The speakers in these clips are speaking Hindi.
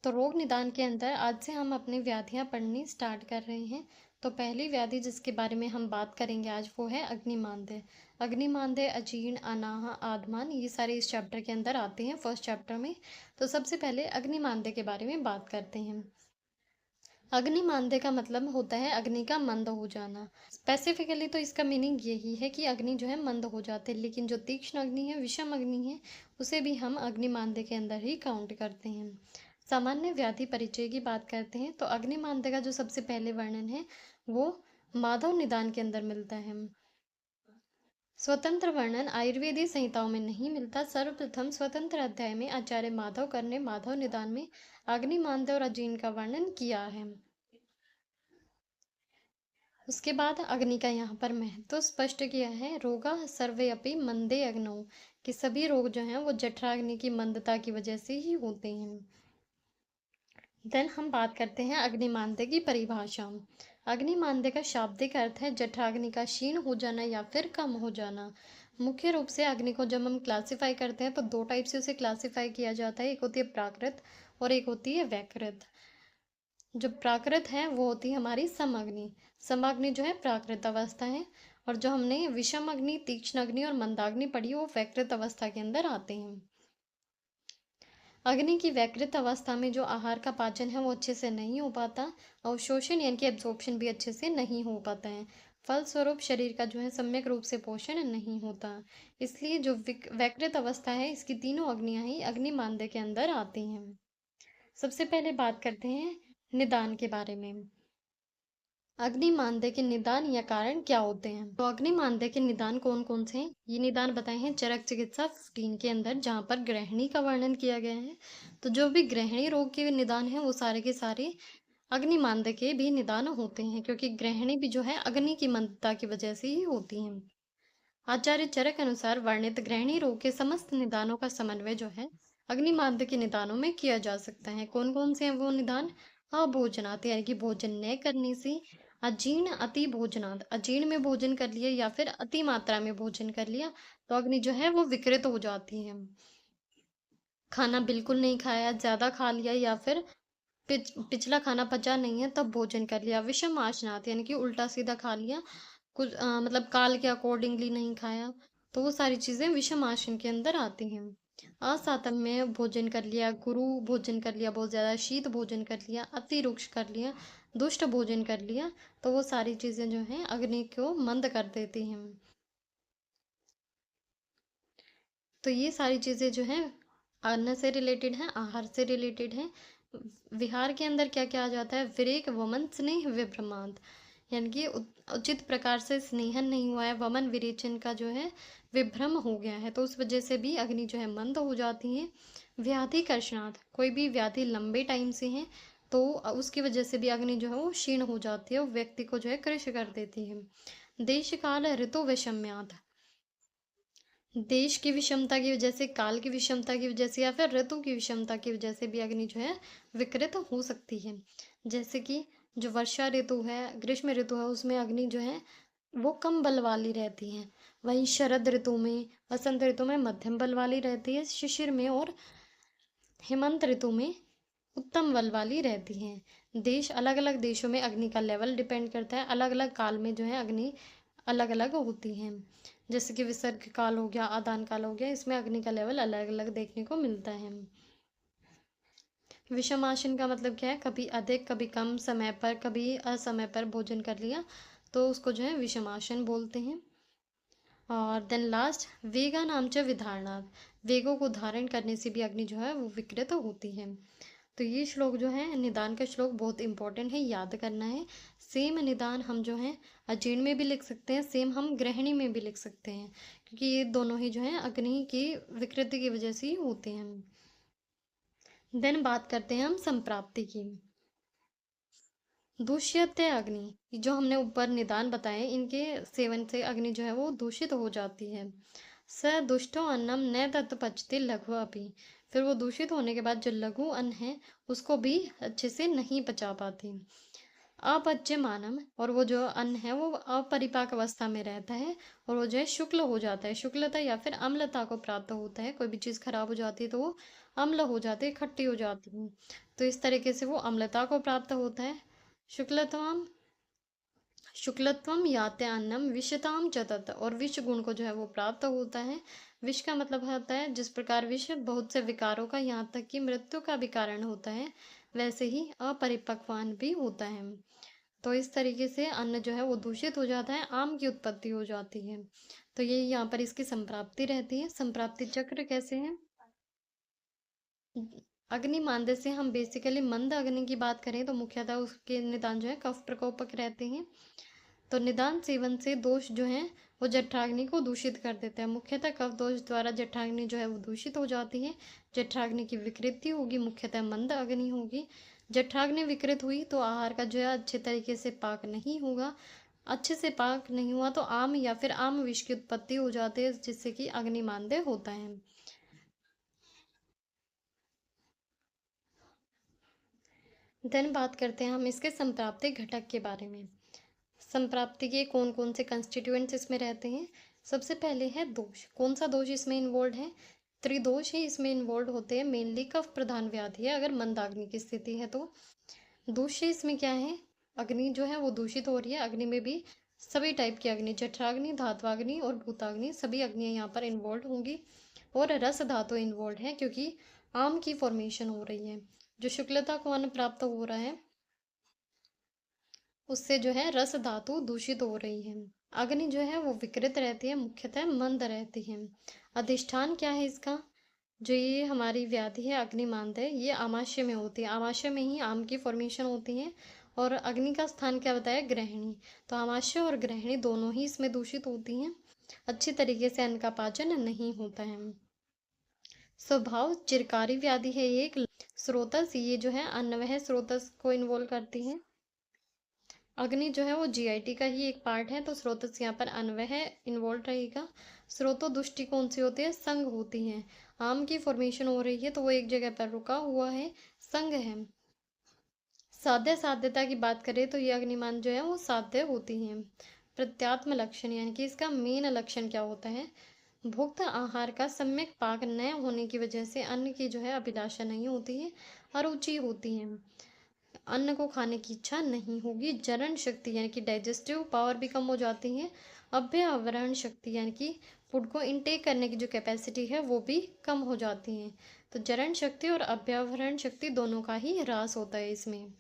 तो रोग निदान के अंदर आज से हम अपनी व्याधियाँ पढ़नी स्टार्ट कर रहे हैं। तो पहली व्याधि जिसके बारे में हम बात करेंगे आज वो है अग्निमांद्य। अग्निमांद्य, अजीर्ण, अनाह, आदमान ये सारे इस चैप्टर के अंदर आते हैं फर्स्ट चैप्टर में। तो सबसे पहले अग्निमांद्य के बारे में बात करते हैं। अग्निमांद्य का मतलब होता है अग्नि का मंद हो जाना। स्पेसिफिकली तो इसका मीनिंग यही है कि अग्नि जो है मंद हो जाते हैं, लेकिन जो तीक्ष्ण अग्नि है, विषम अग्नि है, उसे भी हम अग्निमांद्य के अंदर ही काउंट करते हैं। सामान्य व्याधि परिचय की बात करते हैं तो अग्निमांद्य का जो सबसे पहले वर्णन है वो माधव निदान के अंदर मिलता है। स्वतंत्र वर्णन आयुर्वेदीय संहिताओं में नहीं मिलता। सर्वप्रथम स्वतंत्र अध्याय में आचार्य माधवकर ने माधव निदान में अग्निमांद्य और अजीर्ण का वर्णन किया है। उसके बाद अग्नि का यहाँ पर महत्व स्पष्ट किया है। रोगा सर्वे अपि मंदे अग्नौ, कि सभी रोग जो हैं वो जठराग्नि की मंदता की वजह से ही होते हैं। देन हम बात करते हैं अग्निमांद्य की परिभाषा। अग्निमांद्य का शाब्दिक अर्थ है जठराग्नि का क्षीण हो जाना या फिर कम हो जाना। मुख्य रूप से अग्नि को जब हम क्लासिफाई करते हैं तो दो टाइप से उसे क्लासिफाई किया जाता है, एक होती है प्राकृत और एक होती है वैकृत। जो प्राकृत है वो होती है हमारी समअग्नि। समअग्नि जो है प्राकृत अवस्था है, और जो हमने विषम अग्नि, तीक्ष्ण अग्नि और मंदाग्नि पढ़ी वो वैकृत अवस्था के अंदर आते हैं। अग्नि की वैकृत अवस्था में जो आहार का पाचन है वो अच्छे से नहीं हो पाता, अवशोषण यानी कि एब्जॉर्प्शन भी अच्छे से नहीं हो पाता है। फलस्वरूप शरीर का जो है सम्यक रूप से पोषण नहीं होता। इसलिए जो वैकृत अवस्था है इसकी तीनों अग्नियां ही अग्निमांद्य के अंदर आती हैं। सबसे पहले बात करते हैं निदान के बारे में। अग्निमांद्य के निदान या कारण क्या होते हैं? तो अग्निमांद्य के निदान कौन कौन से हैं? ये निदान बताए हैं चरक चिकित्सा 15 के अंदर, जहाँ पर गृहिणी का वर्णन किया गया है। तो जो भी गृहिणी रोग के निदान है वो सारे के सारे अग्निमांद्य के भी निदान होते हैं, क्योंकि गृहिणी भी जो है अग्नि की मंदता की वजह से ही होती हैं। आचार्य चरक के अनुसार वर्णित गृहिणी रोग के समस्त निदानों का समन्वय जो है अग्निमांद्य के निदानों में किया जा सकता है। कौन कौन से हैं वो निदान? अभोजनात् यानी कि भोजन न करने से, अजीर्ण अति भोजनात् अजीर्ण में भोजन कर लिया या फिर अति मात्रा में भोजन कर लिया तो अग्नि जो है वो विकृत हो जाती है। खाना बिल्कुल नहीं खाया, ज्यादा खा लिया या फिर पिछला खाना पचा नहीं है तब भोजन कर लिया। विषम आशनात् यानी कि उल्टा सीधा खा लिया, कुछ मतलब काल के अकॉर्डिंगली नहीं खाया, तो वो सारी चीजें विषम आसन के अंदर आती हैं। असातम्य भोजन कर लिया, गुरु भोजन कर लिया, बहुत ज्यादा शीत भोजन कर लिया, अति रुक्ष कर लिया, दुष्ट भोजन कर लिया, तो वो सारी चीजें जो हैं अग्नि को मंद कर देती हैं। तो ये सारी चीजें जो हैं अन्न से रिलेटेड है, आहार से रिलेटेड है। विहार के अंदर क्या क्या आ जाता है? विरेक, वमन, स्नेह, विभ्रमांत, यानी कि उचित प्रकार से स्नेहन नहीं हुआ है, वमन विरेचन का जो है विभ्रम हो गया है, तो उस वजह से भी अग्नि जो है मंद हो जाती है। व्याधि कर्षणार्थ, कोई भी व्याधि लंबे टाइम से है तो उसकी वजह से भी अग्नि जो है वो क्षीण हो जाती है, वो व्यक्ति को जो है कृश कर देती है। देश काल ऋतु वैषम्यात, देश की विषमता की वजह से, काल की विषमता की वजह से या फिर ऋतु की विषमता की वजह से भी अग्नि जो है विकृत हो सकती है। जैसे कि जो वर्षा ऋतु है, ग्रीष्म ऋतु है, उसमें अग्नि जो है वो कम बल वाली रहती है। वहीं शरद ऋतु में, वसंत ऋतु में मध्यम बल वाली रहती है, शिशिर में और हेमंत ऋतु में उत्तम बल वाली रहती हैं। देश, अलग अलग देशों में अग्नि का लेवल डिपेंड करता है, अलग अलग काल में जो है अग्नि अलग अलग होती हैं। जैसे कि विसर्ग काल हो गया, आदान काल हो गया, इसमें अग्नि का लेवल अलग अलग देखने को मिलता है। विषमासन का मतलब क्या है? कभी अधिक, कभी कम समय पर, कभी असमय पर भोजन कर लिया तो उसको जो है विषमासन बोलते हैं। और देन लास्ट वेगा नाम च विधारणार्थ, वेगों को धारण करने से भी अग्नि जो है वो विकृत होती है। तो ये श्लोक जो है, निदान का श्लोक बहुत इंपॉर्टेंट है, याद करना है। सेम निदान हम जो है अजीर्ण में भी लिख सकते हैं, सेम हम गृहिणी में भी लिख सकते हैं, क्योंकि ये दोनों ही जो है अग्नि की विकृति की वजह से ही होते हैं। देन बात करते हैं हम संप्राप्ति की। दूष्यते अग्नि, जो हमने ऊपर निदान बताए, इनके सेवन से अग्नि जो है वो दूषित हो जाती है। स दुष्टो अन्नम न तत् पचते लघु अपि, फिर वो दूषित होने के बाद जो लघु अन्न है उसको भी अच्छे से नहीं पचा पाती। अपच्यमानम, और वो जो अन्न है वो अपरिपाक अवस्था में रहता है, और वो जो है शुक्ल हो जाता है, शुक्लता या फिर अम्लता को प्राप्त होता है। कोई भी चीज़ खराब हो जाती है तो वो अम्ल हो जाती है, खट्टी हो जाती है, तो इस तरीके से वो अम्लता को प्राप्त होता है। शुक्लत्वम शुक्लत्वम याते अन्नम विषताम च तत्, और विष गुण को जो है वो प्राप्त होता है। विष का मतलब होता है, जिस प्रकार विष बहुत से विकारों का, यहाँ तक कि मृत्यु का भी कारण होता है, वैसे ही अपरिपक्वान भी होता है। तो इस तरीके से अन्न जो है वो दूषित हो जाता है, आम की उत्पत्ति हो जाती है। तो ये यहाँ पर इसकी संप्राप्ति रहती है। संप्राप्ति चक्र कैसे है? अग्नि मानदेय से हम बेसिकली मंद अग्नि की बात करें तो मुख्यतः उसके निदान जो है कफ प्रकोपक रहते हैं। तो निदान सेवन से दोष जो है वो जठराग्नि को दूषित कर देते हैं। मुख्यतः कफ दोष द्वारा जठराग्नि जो है वो दूषित हो जाती है। जठराग्नि की विकृति होगी, मुख्यतः मंद अग्नि होगी। जठराग्नि विकृत हुई तो आहार का जो है अच्छे तरीके से पाक नहीं होगा। अच्छे से पाक नहीं हुआ तो आम या फिर आम विष की उत्पत्ति हो जाती है, जिससे कि अग्निमांद्य होता है। देन बात करते हैं हम इसके संप्राप्ति घटक के बारे में। संप्राप्ति के कौन कौन से कंस्टिट्यूएंट्स इसमें रहते हैं? सबसे पहले है दोष। कौन सा दोष इसमें इन्वॉल्व है? त्रिदोष ही इसमें इन्वॉल्व होते हैं। मेनली कफ प्रधान व्याधि है अगर मंदाग्नि की स्थिति है तो। दूसरे इसमें क्या है? अग्नि जो है वो दूषित हो रही है। अग्नि में भी सभी टाइप की अग्नि, जठराग्नि, धात्वाग्नि और भूताग्नि, सभी अग्नियां यहाँ पर इन्वॉल्व होंगी। और रस धातु इन्वॉल्व है, क्योंकि आम की फॉर्मेशन हो रही है। जो शुक्लता को अन्न प्राप्त हो रहा है उससे जो है रस धातु दूषित हो रही है। अग्नि जो है वो विकृत रहती है, मुख्यतः मंद रहती है। अधिष्ठान क्या है इसका? जो ये हमारी व्याधि है अग्निमांद्य, ये आमाशय में होती है। आमाशय में ही आम की फॉर्मेशन होती है। और अग्नि का स्थान क्या बताया? ग्रहणी। तो आमाशय और ग्रहणी दोनों ही इसमें दूषित होती हैं। अच्छी तरीके से अन्न का पाचन नहीं होता है। स्वभाव चिरकारी व्याधि है ये एक। स्रोतस, ये जो है अन्नवह स्रोतस को इन्वॉल्व करती है। अग्नि जो है वो जीआईटी का ही एक पार्ट है, तो स्रोतस यहाँ पर अन्वय इन्वॉल्व रहेगा। स्रोतो दुष्टि कौन सी होती है? संघ होती है। आम की फॉर्मेशन हो रही है तो वो एक जगह पर रुका हुआ है, संघ है। साध्य साध्यता की बात करें तो ये अग्निमान जो है वो साध्य होती है। प्रत्यात्म लक्षण, यानी कि इसका मेन लक्षण क्या होता है? भुक्त आहार का सम्यक पाक न होने की वजह से अन्न की जो है अभिलाषा नहीं होती है, अरुचि होती है, अन्न को खाने की इच्छा नहीं होगी। जरण शक्ति यानी कि डाइजेस्टिव पावर भी कम हो जाती है। अभ्यावरण शक्ति यानी कि फूड को इनटेक करने की जो कैपेसिटी है वो भी कम हो जाती है। तो जरण शक्ति और अभ्यावरण शक्ति दोनों का ही ह्रास होता है इसमें।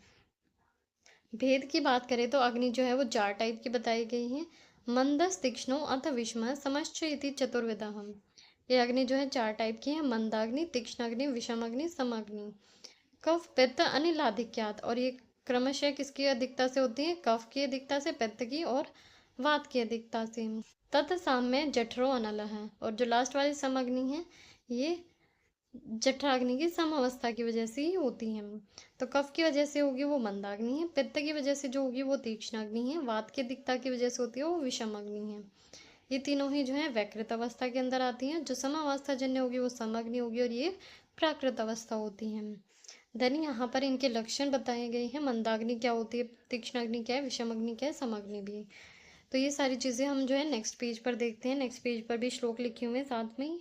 भेद की बात करें तो अग्नि जो है वो 4 टाइप की बताई गई है। मंदस, तीक्ष्णो अथ विषम समश्च इति चतुर्विधः। ये अग्नि जो है 4 टाइप की है। मंदाग्नि, तीक्ष्णाग्नि, विषमाग्नि, समअग्नि। कफ, पित्त, अनिल आधिक्यात, और ये क्रमशः किसकी अधिकता से होती है? कफ की अधिकता से, पित्त की और वात की अधिकता से। तत् साम्य जठरो अनल है, और जो लास्ट वाली समअग्नि है ये जठराग्नि की समावस्था की वजह से ही होती है। तो कफ की वजह से होगी वो मंदाग्नि है, पित्त की वजह से जो होगी वो तीक्ष्णाग्नि है, वात की अधिकता की वजह से होती है वो विषमाग्नि है। ये तीनों ही जो है वैकृत अवस्था के अंदर आती हैं। जो समावस्था जन्य होगी वो समअग्नि होगी, और ये प्राकृत अवस्था होती है। देन यहाँ पर इनके लक्षण बताए गए हैं। मंदाग्नि क्या होती है, तीक्ष्णाग्नि क्या है, विषमाग्नि क्या है, समअग्नि भी। तो ये सारी चीज़ें हम जो है नेक्स्ट पेज पर देखते हैं। नेक्स्ट पेज पर भी श्लोक लिखे हुए हैं साथ में ही।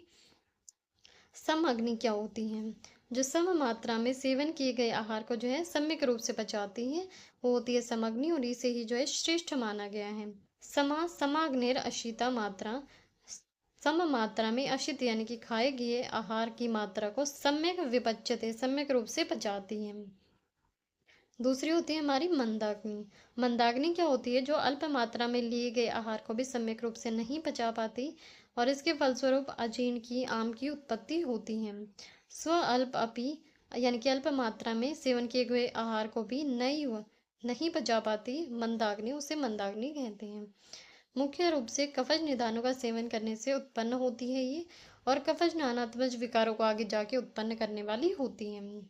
सम अग्नि क्या होती है? जो सम मात्रा में सेवन किए गए आहार को जो है सम्यक रूप से पचाती है वो होती है समअग्नि, और इसे ही जो है श्रेष्ठ माना गया है। समाग्नेर अशिता मात्रा, सम मात्रा में अशित यानी कि खाए गए आहार की मात्रा को सम्यक विपच्यते, सम्यक रूप से पचाती है। दूसरी होती है हमारी मंदाग्नि। मंदाग्नि क्या होती है? जो अल्प मात्रा में लिए गए आहार को भी सम्यक रूप से नहीं पचा पाती, और इसके फलस्वरूप अजीर्ण की, आम की उत्पत्ति होती है। स्व अल्प अपि, यानी कि अल्प मात्रा में सेवन किए हुए आहार को भी नहीं पचा पाती मंदाग्नि, उसे मंदाग्नि कहते हैं। मुख्य रूप से कफज निदानों का सेवन करने से उत्पन्न होती है ये, और कफज नानात्मज विकारों को आगे जाके उत्पन्न करने वाली होती है।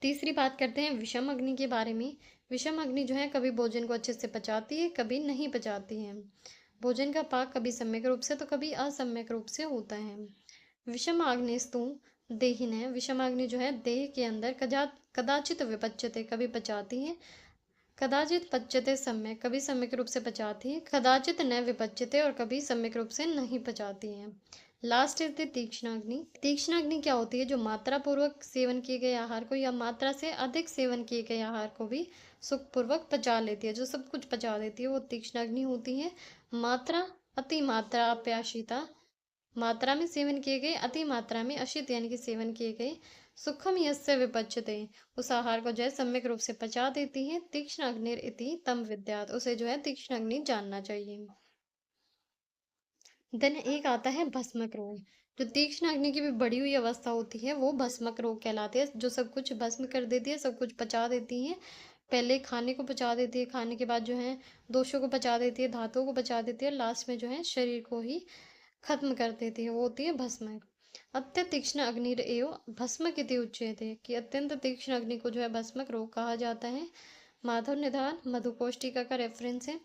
तीसरी बात करते हैं विषम अग्नि के बारे में। विषम अग्नि जो है कभी भोजन को अच्छे से पचाती है, कभी नहीं पचाती है। भोजन का पाक कभी सम्यक रूप से तो कभी असम्यक रूप से होता है। विषम आग्नेस्तु देहिन है। विषम अग्नि जो है देह के अंदर कदाचित विपच्यते, कभी पचाती है, कदाचित पच्यते सम्यक, कभी सम्यक रूप से पचाती है, कदाचित न विपच्यते, और कभी सम्यक रूप से नहीं पचाती है। लास्ट इज द तीक्ष्णाग्नि। तीक्ष्णाग्नि क्या होती है? जो मात्रा पूर्वक सेवन किए गए आहार को या मात्रा से अधिक सेवन किए गए आहार को भी सुखपूर्वक पचा लेती है, जो सब कुछ पचा देती है, वो तीक्ष्णाग्नि होती है। मात्रा, अति मात्रा, अप्याशिता, मात्रा में सेवन किए गए, अति मात्रा में अशित यानी कि सेवन किए गए। सुखम यस्य विपच्यते, उस आहार को जो है सम्यक रूप से पचा देती है। तीक्ष्ण अग्निर इति तम विद्यात्, उसे जो है तीक्ष्ण अग्नि जानना चाहिए। देन एक आता है भस्मक रोग। जो तीक्ष्ण अग्नि की भी बढ़ी हुई अवस्था होती है वो भस्मक रोग कहलाती है, जो सब कुछ भस्म कर देती है, सब कुछ पचा देती है। पहले खाने को पचा देती है, खाने के बाद जो है दोषों को पचा देती है, धातुओं को पचा देती है, और लास्ट में जो है शरीर को ही खत्म कर देती है, वो होती है भस्म। अत्य तीक्ष्ण अग्निर एव भस्मक इति उच्यते, कि अत्यंत तीक्ष्ण अग्नि को जो है भस्मक रोग कहा जाता है। माधव निधान मधुकोष्टिका का रेफरेंस है।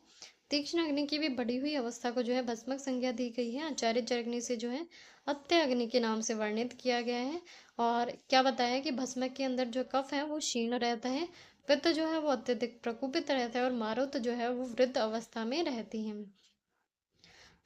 तीक्ष्ण अग्नि की भी बढ़ी हुई अवस्था को जो है भस्मक संज्ञा दी गई है। आचार्य चरग्नि से जो है अत्य अग्नि के नाम से वर्णित किया गया है। और क्या बताया कि भस्मक के अंदर जो कफ है वो क्षीण रहता है, पित्त जो है वो अत्यधिक प्रकोपित रहता है, और मारुत जो है वो वृद्ध अवस्था में रहती है।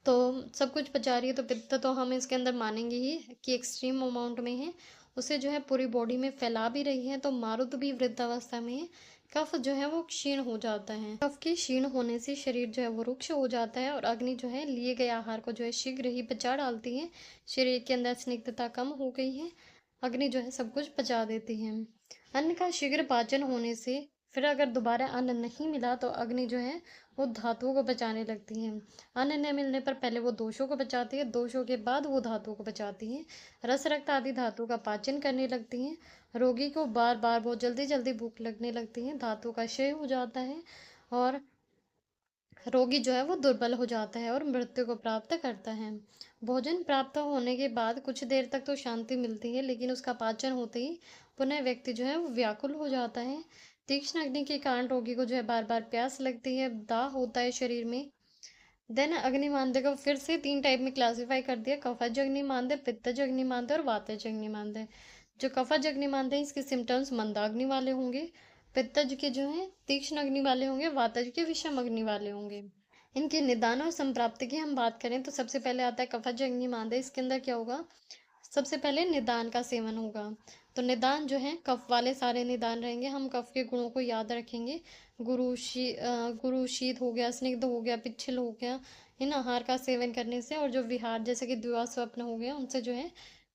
तो सब कुछ पचा रही है, तो पित्त तो हम इसके अंदर मानेंगे ही कि एक्सट्रीम अमाउंट में है, उसे जो है पूरी बॉडी में फैला भी रही है। तो मारुत भी वृद्धावस्था में है। कफ जो है वो क्षीण हो जाता है, कफ के क्षीण होने से शरीर जो है वो रुक्ष हो जाता है, और अग्नि जो है लिए गए आहार को जो है शीघ्र ही पचा डालती है। शरीर के अंदर स्निग्धता कम हो गई है, अग्नि जो है सब कुछ पचा देती है। अन्न का शीघ्र पाचन होने से फिर अगर दोबारा अन्न नहीं मिला तो अग्नि जो है वो धातुओं को बचाने लगती है। अन्न न मिलने पर पहले वो दोषों को बचाती है, दोषों के बाद वो धातुओं को बचाती है। रस रक्त आदि धातु का पाचन करने लगती हैं। रोगी को बार बार बहुत जल्दी जल्दी भूख लगने लगती है, धातु का क्षय हो जाता है, और रोगी जो है वो दुर्बल हो जाता है और मृत्यु को प्राप्त करता है। भोजन प्राप्त होने के बाद कुछ देर तक तो शांति मिलती है, लेकिन उसका पाचन होते ही पुनः व्यक्ति जो है वो व्याकुल हो जाता है। तीक्ष्ण अग्नि के कारण रोगी को जो है बार बार प्यास लगती है, दाह होता है शरीर में। देन अग्निमांद्य को फिर से 3 टाइप में क्लासिफाई कर दिया: कफज अग्निमांद्य, पित्तज अग्निमांद्य और वातज अग्निमांद्य। जो कफज अग्निमांद्य है इसके सिम्टम्स मंदाग्नि वाले होंगे, पित्तज के जो है तीक्ष्ण अग्नि वाले होंगे, वातज के विषम अग्नि वाले होंगे। इनके निदान और संप्राप्ति की हम बात करें तो सबसे पहले आता है कफज अग्निमांद्य। इसके अंदर क्या होगा? सबसे पहले निदान का सेवन होगा। तो निदान जो है कफ वाले सारे निदान रहेंगे, हम कफ के गुणों को याद रखेंगे। गुरु शीत हो गया, स्निग्ध हो गया, पिच्छिल हो गया, इन आहार का सेवन करने से। और जो विहार जैसे कि द्विवा स्वप्न हो गया, उनसे जो है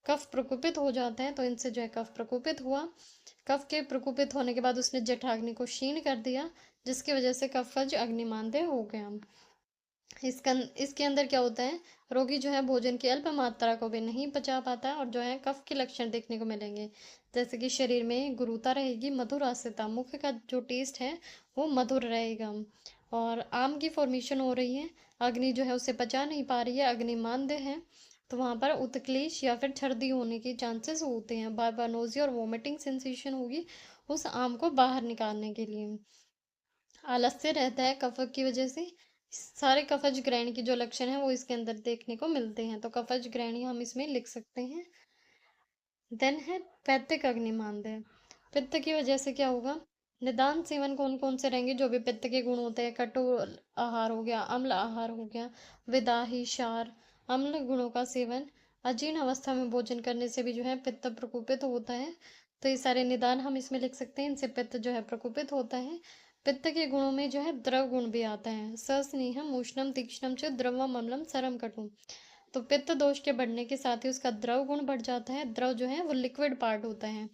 कफ प्रकोपित हो जाता है, तो इनसे जो है कफ प्रकोपित हुआ। कफ के प्रकोपित होने के बाद उसने जठराग्नि को क्षीण कर दिया, जिसकी वजह से कफज अग्निमांद्य हो गया। इसके अंदर क्या होता है? रोगी जो है भोजन की अल्प मात्रा को भी नहीं पचा पाता, और जो है कफ के लक्षण देखने को मिलेंगे, जैसे कि शरीर में गुरुता रहेगी, मधुर आस्यता, मुख का जो टेस्ट है वो मधुर रहेगा, और आम की फॉर्मेशन हो रही है। अग्नि जो है उसे पचा नहीं पा रही है, अग्निमांद्य है, तो वहां पर उत्क्लेश या फिर छर्दी होने के चांसेस होते हैं। बार बार नोजिया और वोमिटिंग सेंसेशन होगी उस आम को बाहर निकालने के लिए। आलस्य रहता है कफ की वजह से। सारे कफज ग्रहण के जो लक्षण है वो इसके अंदर देखने को मिलते हैं, तो कफज ग्रहणी हम इसमें लिख सकते हैं। देन है पैत्तिक अग्निमांद्य। पित्त की वजह से क्या होगा? निदान सेवन कौन कौन से रहेंगे? जो भी पित्त के गुण होते हैं, कटु आहार हो गया, अम्ल आहार हो गया, विदाही क्षार, अम्ल गुणों का सेवन। अजीर्ण अवस्था में भोजन करने से भी जो है पित्त प्रकोपित होता है, तो ये सारे निदान हम इसमें लिख सकते हैं, इनसे पित्त जो है प्रकोपित होता है। पित्त के गुणों में जो है द्रव गुण भी आता है, सस्नेहम उष्णम तीक्ष्णम च द्रवम अम्लम सरम कटुम। तो पित्त दोष के बढ़ने के साथ ही उसका द्रव गुण बढ़ जाता है। द्रव जो है वो लिक्विड पार्ट होता है,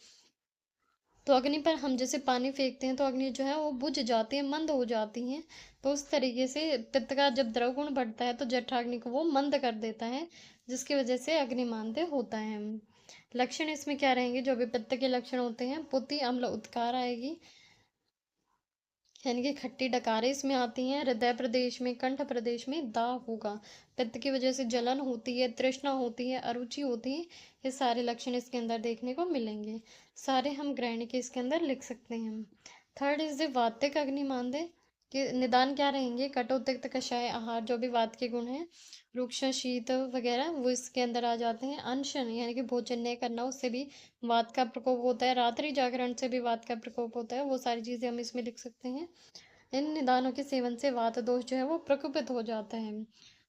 तो अग्नि पर हम जैसे पानी फेंकते हैं तो अग्नि जो है वो बुझ जाती है, मंद हो जाती है। तो उस तरीके से पित्त का जब द्रव गुण बढ़ता है तो जठराग्नि को वो मंद कर देता है, जिसकी वजह से अग्निमांद्य होता है। लक्षण इसमें क्या रहेंगे? जो भी पित्त के लक्षण होते हैं, पुति अम्ल उत्कार आएगी, यानी कि खट्टी डकारें इसमें आती हैं। हृदय प्रदेश में, कंठ प्रदेश में दाह होगा, पित्त की वजह से जलन होती है, तृष्णा होती है, अरुचि होती है। ये सारे लक्षण इसके अंदर देखने को मिलेंगे, सारे हम ग्रहण के इसके अंदर लिख सकते हैं। थर्ड इज द वातिक अग्निमांद्य। कि निदान क्या रहेंगे, कटु तिक्त कषाय आहार, जो भी वात के गुण हैं, रुक्ष शीत वगैरह वो इसके अंदर आ जाते हैं। अनशन यानी कि भोजन नहीं करना, उससे भी वात का प्रकोप होता है। रात्रि जागरण से भी वात का प्रकोप होता है, वो सारी चीजें हम इसमें लिख सकते हैं। इन निदानों के सेवन से वात दोष जो है वो प्रकोपित हो जाता है।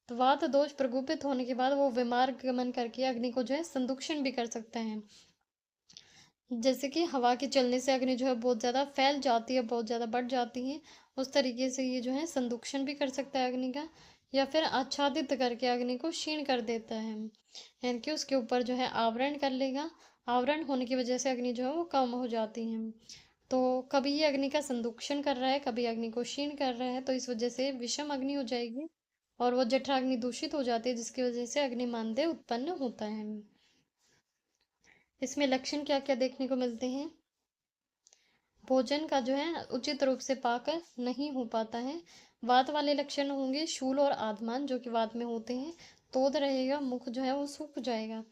तो वात दोष प्रकोपित होने के बाद वो विमार्ग गमन करके अग्नि को जो है संदुक्षण भी कर सकता है। जैसे कि हवा के चलने से अग्नि जो है बहुत ज़्यादा फैल जाती है, बहुत ज़्यादा बढ़ जाती है, उस तरीके से ये जो है संदुक्षण भी कर सकता है अग्नि का, या फिर आच्छादित करके अग्नि को क्षीण कर देता है, यानी कि उसके ऊपर जो है आवरण कर लेगा। आवरण होने की वजह से अग्नि जो है वो कम हो जाती है। तो कभी ये अग्नि का संदुक्षण कर रहा है, कभी अग्नि को क्षीण कर रहा है, तो इस वजह से विषम अग्नि हो जाएगी और वो जठराग्नि दूषित हो जाती है, जिसकी वजह से अग्निमांद्य उत्पन्न होता है। इसमें लक्षण क्या क्या देखने को मिलते हैं? भोजन का जो है उचित रूप से पाक नहीं हो पाता है। वात वाले लक्षण होंगे शूल और आधमान, जो कि वात में होते हैं। तोद रहेगा, मुख जो है वो सूख जाएगा।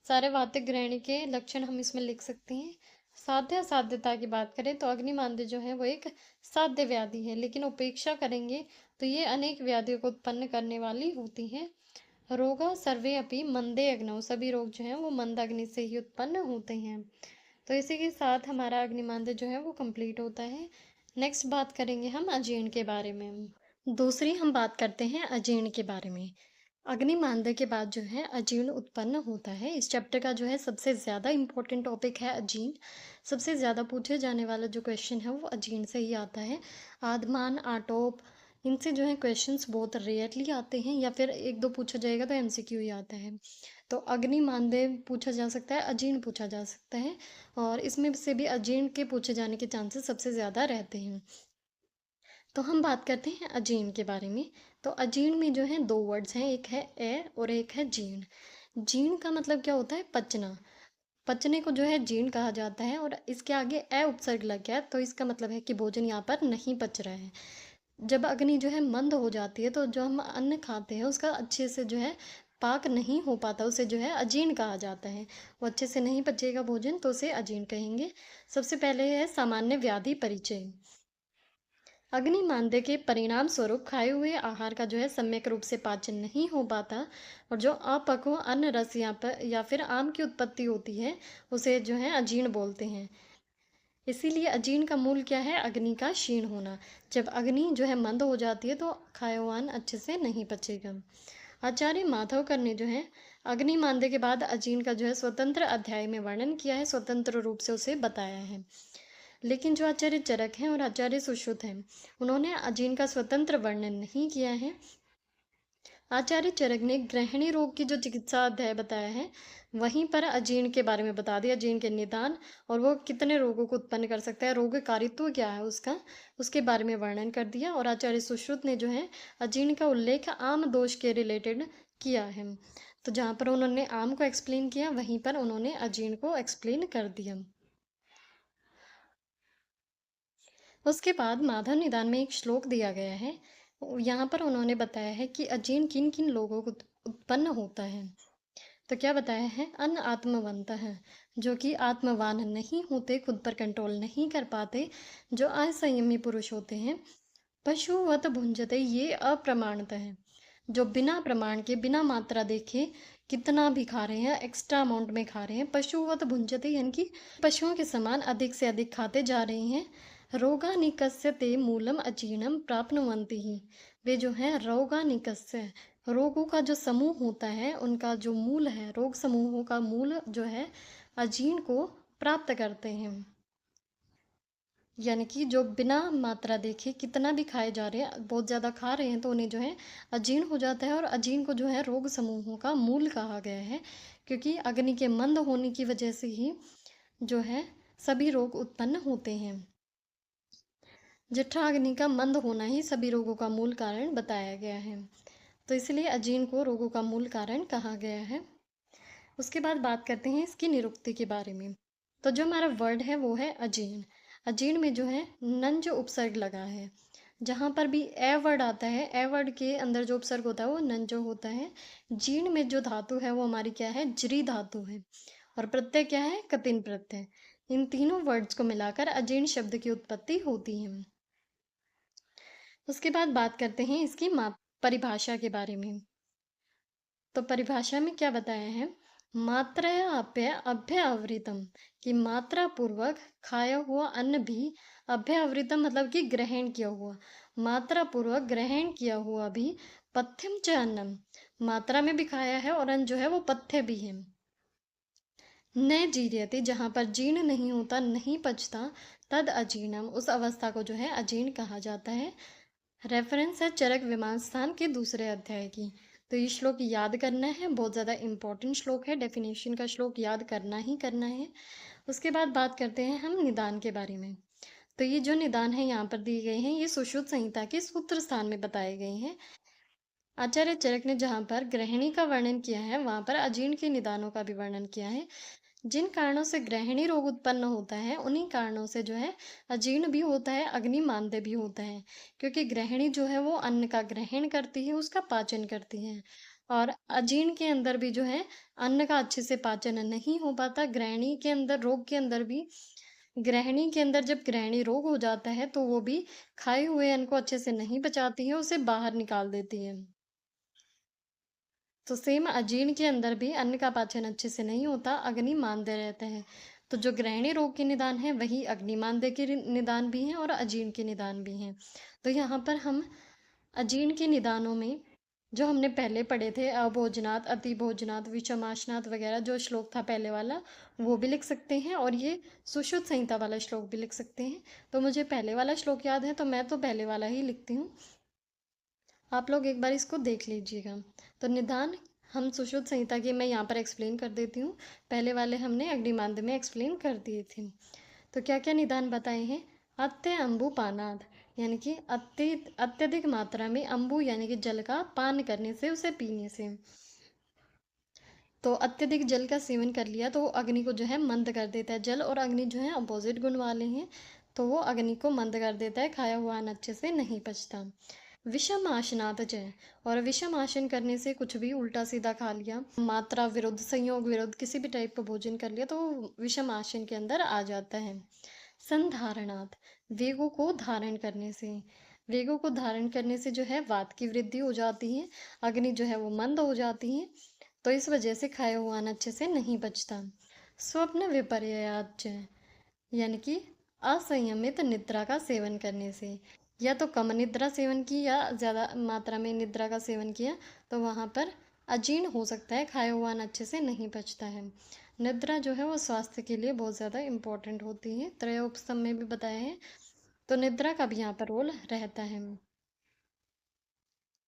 सारे वातिक ग्रहणी के लक्षण हम इसमें लिख सकते हैं। साध्य साध्यता की बात करें तो अग्निमांद्य जो है वो एक साध्य व्याधि है, लेकिन उपेक्षा करेंगे तो ये अनेक व्याधियों को उत्पन्न करने वाली होती है। रोगा सर्वे अपि मंदे अग्नौ, सभी रोग जो हैं वो मंद अग्नि से ही उत्पन्न होते हैं। तो इसी के साथ हमारा अग्निमांद्य जो है वो कंप्लीट होता है। नेक्स्ट बात करेंगे हम अजीर्ण के बारे में। दूसरी हम बात करते हैं अजीर्ण के बारे में। अग्निमांद्य के बाद जो है अजीर्ण उत्पन्न होता है। इस चैप्टर का जो है सबसे ज़्यादा इम्पोर्टेंट टॉपिक है अजीर्ण। सबसे ज़्यादा पूछे जाने वाला जो क्वेश्चन है वो अजीर्ण से ही आता है। आधमान, आटोप, इनसे जो है क्वेश्चंस बहुत रेयरली आते हैं, या फिर एक दो पूछा जाएगा तो एमसीक्यू ही आता है। तो अग्निमांद्य पूछा जा सकता है, अजीर्ण पूछा जा सकता है, और इसमें से भी अजीर्ण के पूछे जाने के चांसेस सबसे ज़्यादा रहते हैं। तो हम बात करते हैं अजीर्ण के बारे में। तो अजीर्ण में जो है दो वर्ड्स हैं, एक है ए और एक है जीर्ण। जीर्ण का मतलब क्या होता है? पचना। पचने को जो है जीर्ण कहा जाता है, और इसके आगे ए उपसर्ग लग गया तो इसका मतलब है कि भोजन यहाँ पर नहीं पच रहा है। जब अग्नि जो है मंद हो जाती है तो जो हम अन्न खाते हैं उसका अच्छे से जो है पाक नहीं हो पाता, उसे जो है अजीर्ण कहा जाता है। वो अच्छे से नहीं पचेगा भोजन तो उसे अजीर्ण कहेंगे। सबसे पहले है सामान्य व्याधि परिचय। अग्निमांद्य के परिणाम स्वरूप खाए हुए आहार का जो है सम्यक रूप से पाचन नहीं हो पाता, और जो अपक्व अन्न रस या फिर आम की उत्पत्ति होती है उसे जो है अजीर्ण बोलते हैं। इसीलिए अजीर्ण का मूल क्या है? अग्नि का क्षीण होना। जब अग्नि जो है मंद हो जाती है तो खाया हुआ अन्न अच्छे से नहीं पचेगा। आचार्य माधवकर ने जो है अग्निमांद्य के बाद अजीर्ण का जो है स्वतंत्र अध्याय में वर्णन किया है, स्वतंत्र रूप से उसे बताया है। लेकिन जो आचार्य चरक हैं और आचार्य सुश्रुत हैं, उन्होंने अजीर्ण का स्वतंत्र वर्णन नहीं किया है। आचार्य चरक ने ग्रहणी रोग की जो चिकित्सा अध्याय बताया है, वहीं पर अजीर्ण के बारे में बता दिया, अजीर्ण के निदान और वो कितने रोगों को उत्पन्न कर सकता है, रोगकारित्व क्या है उसका, उसके बारे में वर्णन कर दिया। और आचार्य सुश्रुत ने जो है अजीर्ण का उल्लेख आम दोष के रिलेटेड किया है। तो जहाँ पर उन्होंने आम को एक्सप्लेन किया, वहीं पर उन्होंने अजीर्ण को एक्सप्लेन कर दिया। उसके बाद माधव निदान में एक श्लोक दिया गया है। यहाँ पर उन्होंने बताया है कि अजीर्ण किन किन लोगों को उत्पन्न होता है। तो क्या बताया है? अन्न आत्मवंत है, जो कि आत्मवान नहीं होते, खुद पर कंट्रोल नहीं कर पाते, जो असंयमी पुरुष होते हैं। पशुवत भुंजते, ये अप्रमाणत है, जो बिना प्रमाण के बिना मात्रा देखे कितना भी खा रहे हैं, एक्स्ट्रा अमाउंट में खा रहे हैं। पशुवत भुंजते यानी कि पशुओं के समान अधिक से अधिक खाते जा रहे हैं। रोगानिकस्य मूलम अजीर्णम प्राप्नुवन्ति ही, वे जो है रोगानिकस्य, रोगों का जो समूह होता है उनका जो मूल है, रोग समूहों का मूल जो है अजीर्ण को प्राप्त करते हैं। यानी कि जो बिना मात्रा देखे कितना भी खाए जा रहे हैं, बहुत ज़्यादा खा रहे हैं, तो उन्हें जो है अजीर्ण हो जाता है। और अजीर्ण को जो है रोग समूहों का मूल कहा गया है, क्योंकि अग्नि के मंद होने की वजह से ही जो है सभी रोग उत्पन्न होते हैं। जठराग्नि का मंद होना ही सभी रोगों का मूल कारण बताया गया है, तो इसलिए अजीर्ण को रोगों का मूल कारण कहा गया है। उसके बाद बात करते हैं इसकी निरुक्ति के बारे में। तो जो हमारा वर्ड है वो है अजीर्ण। अजीर्ण में जो है नंज उपसर्ग लगा है। जहाँ पर भी ए वर्ड आता है, ए वर्ड के अंदर जो उपसर्ग होता है वो नंजो होता है। जीर्ण में जो धातु है वो हमारी क्या है? ज्री धातु है। और प्रत्यय क्या है? कतिन प्रत्यय। इन तीनों वर्ड्स को मिलाकर अजीर्ण शब्द की उत्पत्ति होती है। उसके बाद बात करते हैं इसकी परिभाषा के बारे में। तो परिभाषा में क्या बताया है? मात्रया अभ्य आवृतम, कि मात्रा पूर्वक खाया हुआ अन्न भी, अभ्य आवृतम मतलब कि ग्रहण किया हुआ, मात्रा पूर्वक ग्रहण किया हुआ भी, पथ्यम च अन्नम, मात्रा में भी खाया है और अन्न जो है वो पथ्य भी है। न जीर्यते, जहाँ पर जीर्ण नहीं होता, नहीं पचता, तद अजीर्णम, उस अवस्था को जो है अजीर्ण कहा जाता है। रेफरेंस है चरक विमान स्थान के दूसरे अध्याय की। तो ये श्लोक याद करना है, बहुत ज़्यादा इंपॉर्टेंट श्लोक है, डेफिनेशन का श्लोक याद करना ही करना है। उसके बाद बात करते हैं हम निदान के बारे में। तो ये जो निदान है यहाँ पर दिए गए हैं, ये सुश्रुत संहिता के सूत्र स्थान में बताए गए हैं। आचार्य चरक ने जहाँ पर ग्रहणी का वर्णन किया है, वहाँ पर अजीर्ण के निदानों का भी वर्णन किया है। जिन कारणों से ग्रहणी रोग उत्पन्न होता है, उन्हीं कारणों से जो है अजीर्ण भी होता है, अग्निमांद्य भी होता है। क्योंकि ग्रहणी जो है वो अन्न का ग्रहण करती है, उसका पाचन करती है, और अजीर्ण के अंदर भी जो है अन्न का अच्छे से पाचन नहीं हो पाता। ग्रहणी के अंदर, रोग के अंदर भी, ग्रहणी के अंदर जब ग्रहणी रोग हो जाता है तो वो भी खाए हुए अन्न को अच्छे से नहीं पचाती है, उसे बाहर निकाल देती है। तो सेम अजीर्ण के अंदर भी अन्न का पाचन अच्छे से नहीं होता, अग्निमांद्य रहता है। तो जो ग्रहणी रोग के निदान है वही अग्निमांद्य के निदान भी हैं और अजीर्ण के निदान भी हैं। तो यहाँ पर हम अजीर्ण के निदानों में जो हमने पहले पढ़े थे, अभोजनात्, अतिभोजनात्, विषमाशनात् वगैरह, जो श्लोक था पहले वाला, वो भी लिख सकते हैं, और ये सुश्रुत संहिता वाला श्लोक भी लिख सकते हैं। तो मुझे पहले वाला श्लोक याद है तो मैं तो पहले वाला ही लिखती हूँ, आप लोग एक बार इसको देख लीजिएगा। तो निदान हम सुश्रुत संहिता के, मैं यहाँ पर एक्सप्लेन कर देती हूँ, पहले वाले हमने अग्निमांद में एक्सप्लेन कर दिए थे। तो क्या क्या निदान बताए हैं? अत्य अम्बु पानाद, यानी कि अत्यधिक मात्रा में अम्बु यानी कि जल का पान करने से, उसे पीने से। तो अत्यधिक जल का सेवन कर लिया तो वो अग्नि को जो है मंद कर देता है। जल और अग्नि जो है अपोजिट गुण वाले हैं, तो वो अग्नि को मंद कर देता है, खाया हुआ अन्न अच्छे से नहीं पचता। विषम आशनात जय, और विषम आसन करने से कुछ भी उल्टा सीधा खा लिया, मात्रा विरुद्ध, संयोग विरुद्ध किसी भी टाइप का भोजन कर लिया तो विषम आसन के अंदर आ जाता है। संधारणात, वेगों को धारण करने से, वेगों को धारण करने से जो है वात की वृद्धि हो जाती है, अग्नि जो है वो मंद हो जाती है, तो इस वजह से खाया हुआ अन्न अच्छे से नहीं पचता। स्वप्न विपर्याच, यानी कि असंयमित निद्रा का सेवन करने से, या तो कम निद्रा सेवन की या ज़्यादा मात्रा में निद्रा का सेवन किया तो वहाँ पर अजीर्ण हो सकता है, खाया हुआ अन्न अच्छे से नहीं पचता है। निद्रा जो है वो स्वास्थ्य के लिए बहुत ज़्यादा इम्पोर्टेंट होती है, त्रयोपसम में भी बताया है, तो निद्रा का भी यहाँ पर रोल रहता है।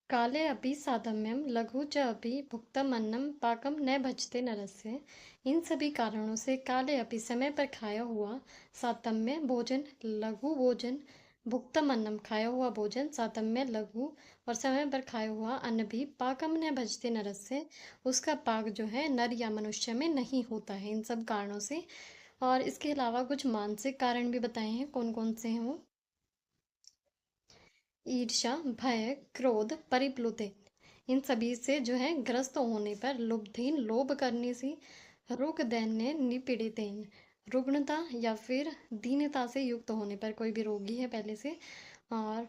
काले अपि साधम्यम लघु च अपि भुक्तम अन्नम पाकम न भजते नरस्य, इन सभी कारणों से काले अपि समय पर खाया हुआ, सातम्य भोजन, लघु भोजन, भुक्तम अन्नम खाया हुआ भोजन, सातम्य लघु, और समय पर खाया हुआ अन्न भी, पाकम न भजते नरस्य, उसका पाक जो है नर या मनुष्य में नहीं होता है, इन सब कारणों से। और इसके अलावा कुछ मानसिक कारण भी बताए हैं, कौन कौन से हैं वो? ईर्ष्या, भय, क्रोध, परिप्लुते, इन सभी से जो है ग्रस्त होने पर, लुब्धीन, लोभ करने से, रुग दैन्य निपीड़ितेन, रुग्णता या फिर दीनता से युक्त होने पर, कोई भी रोगी है पहले से और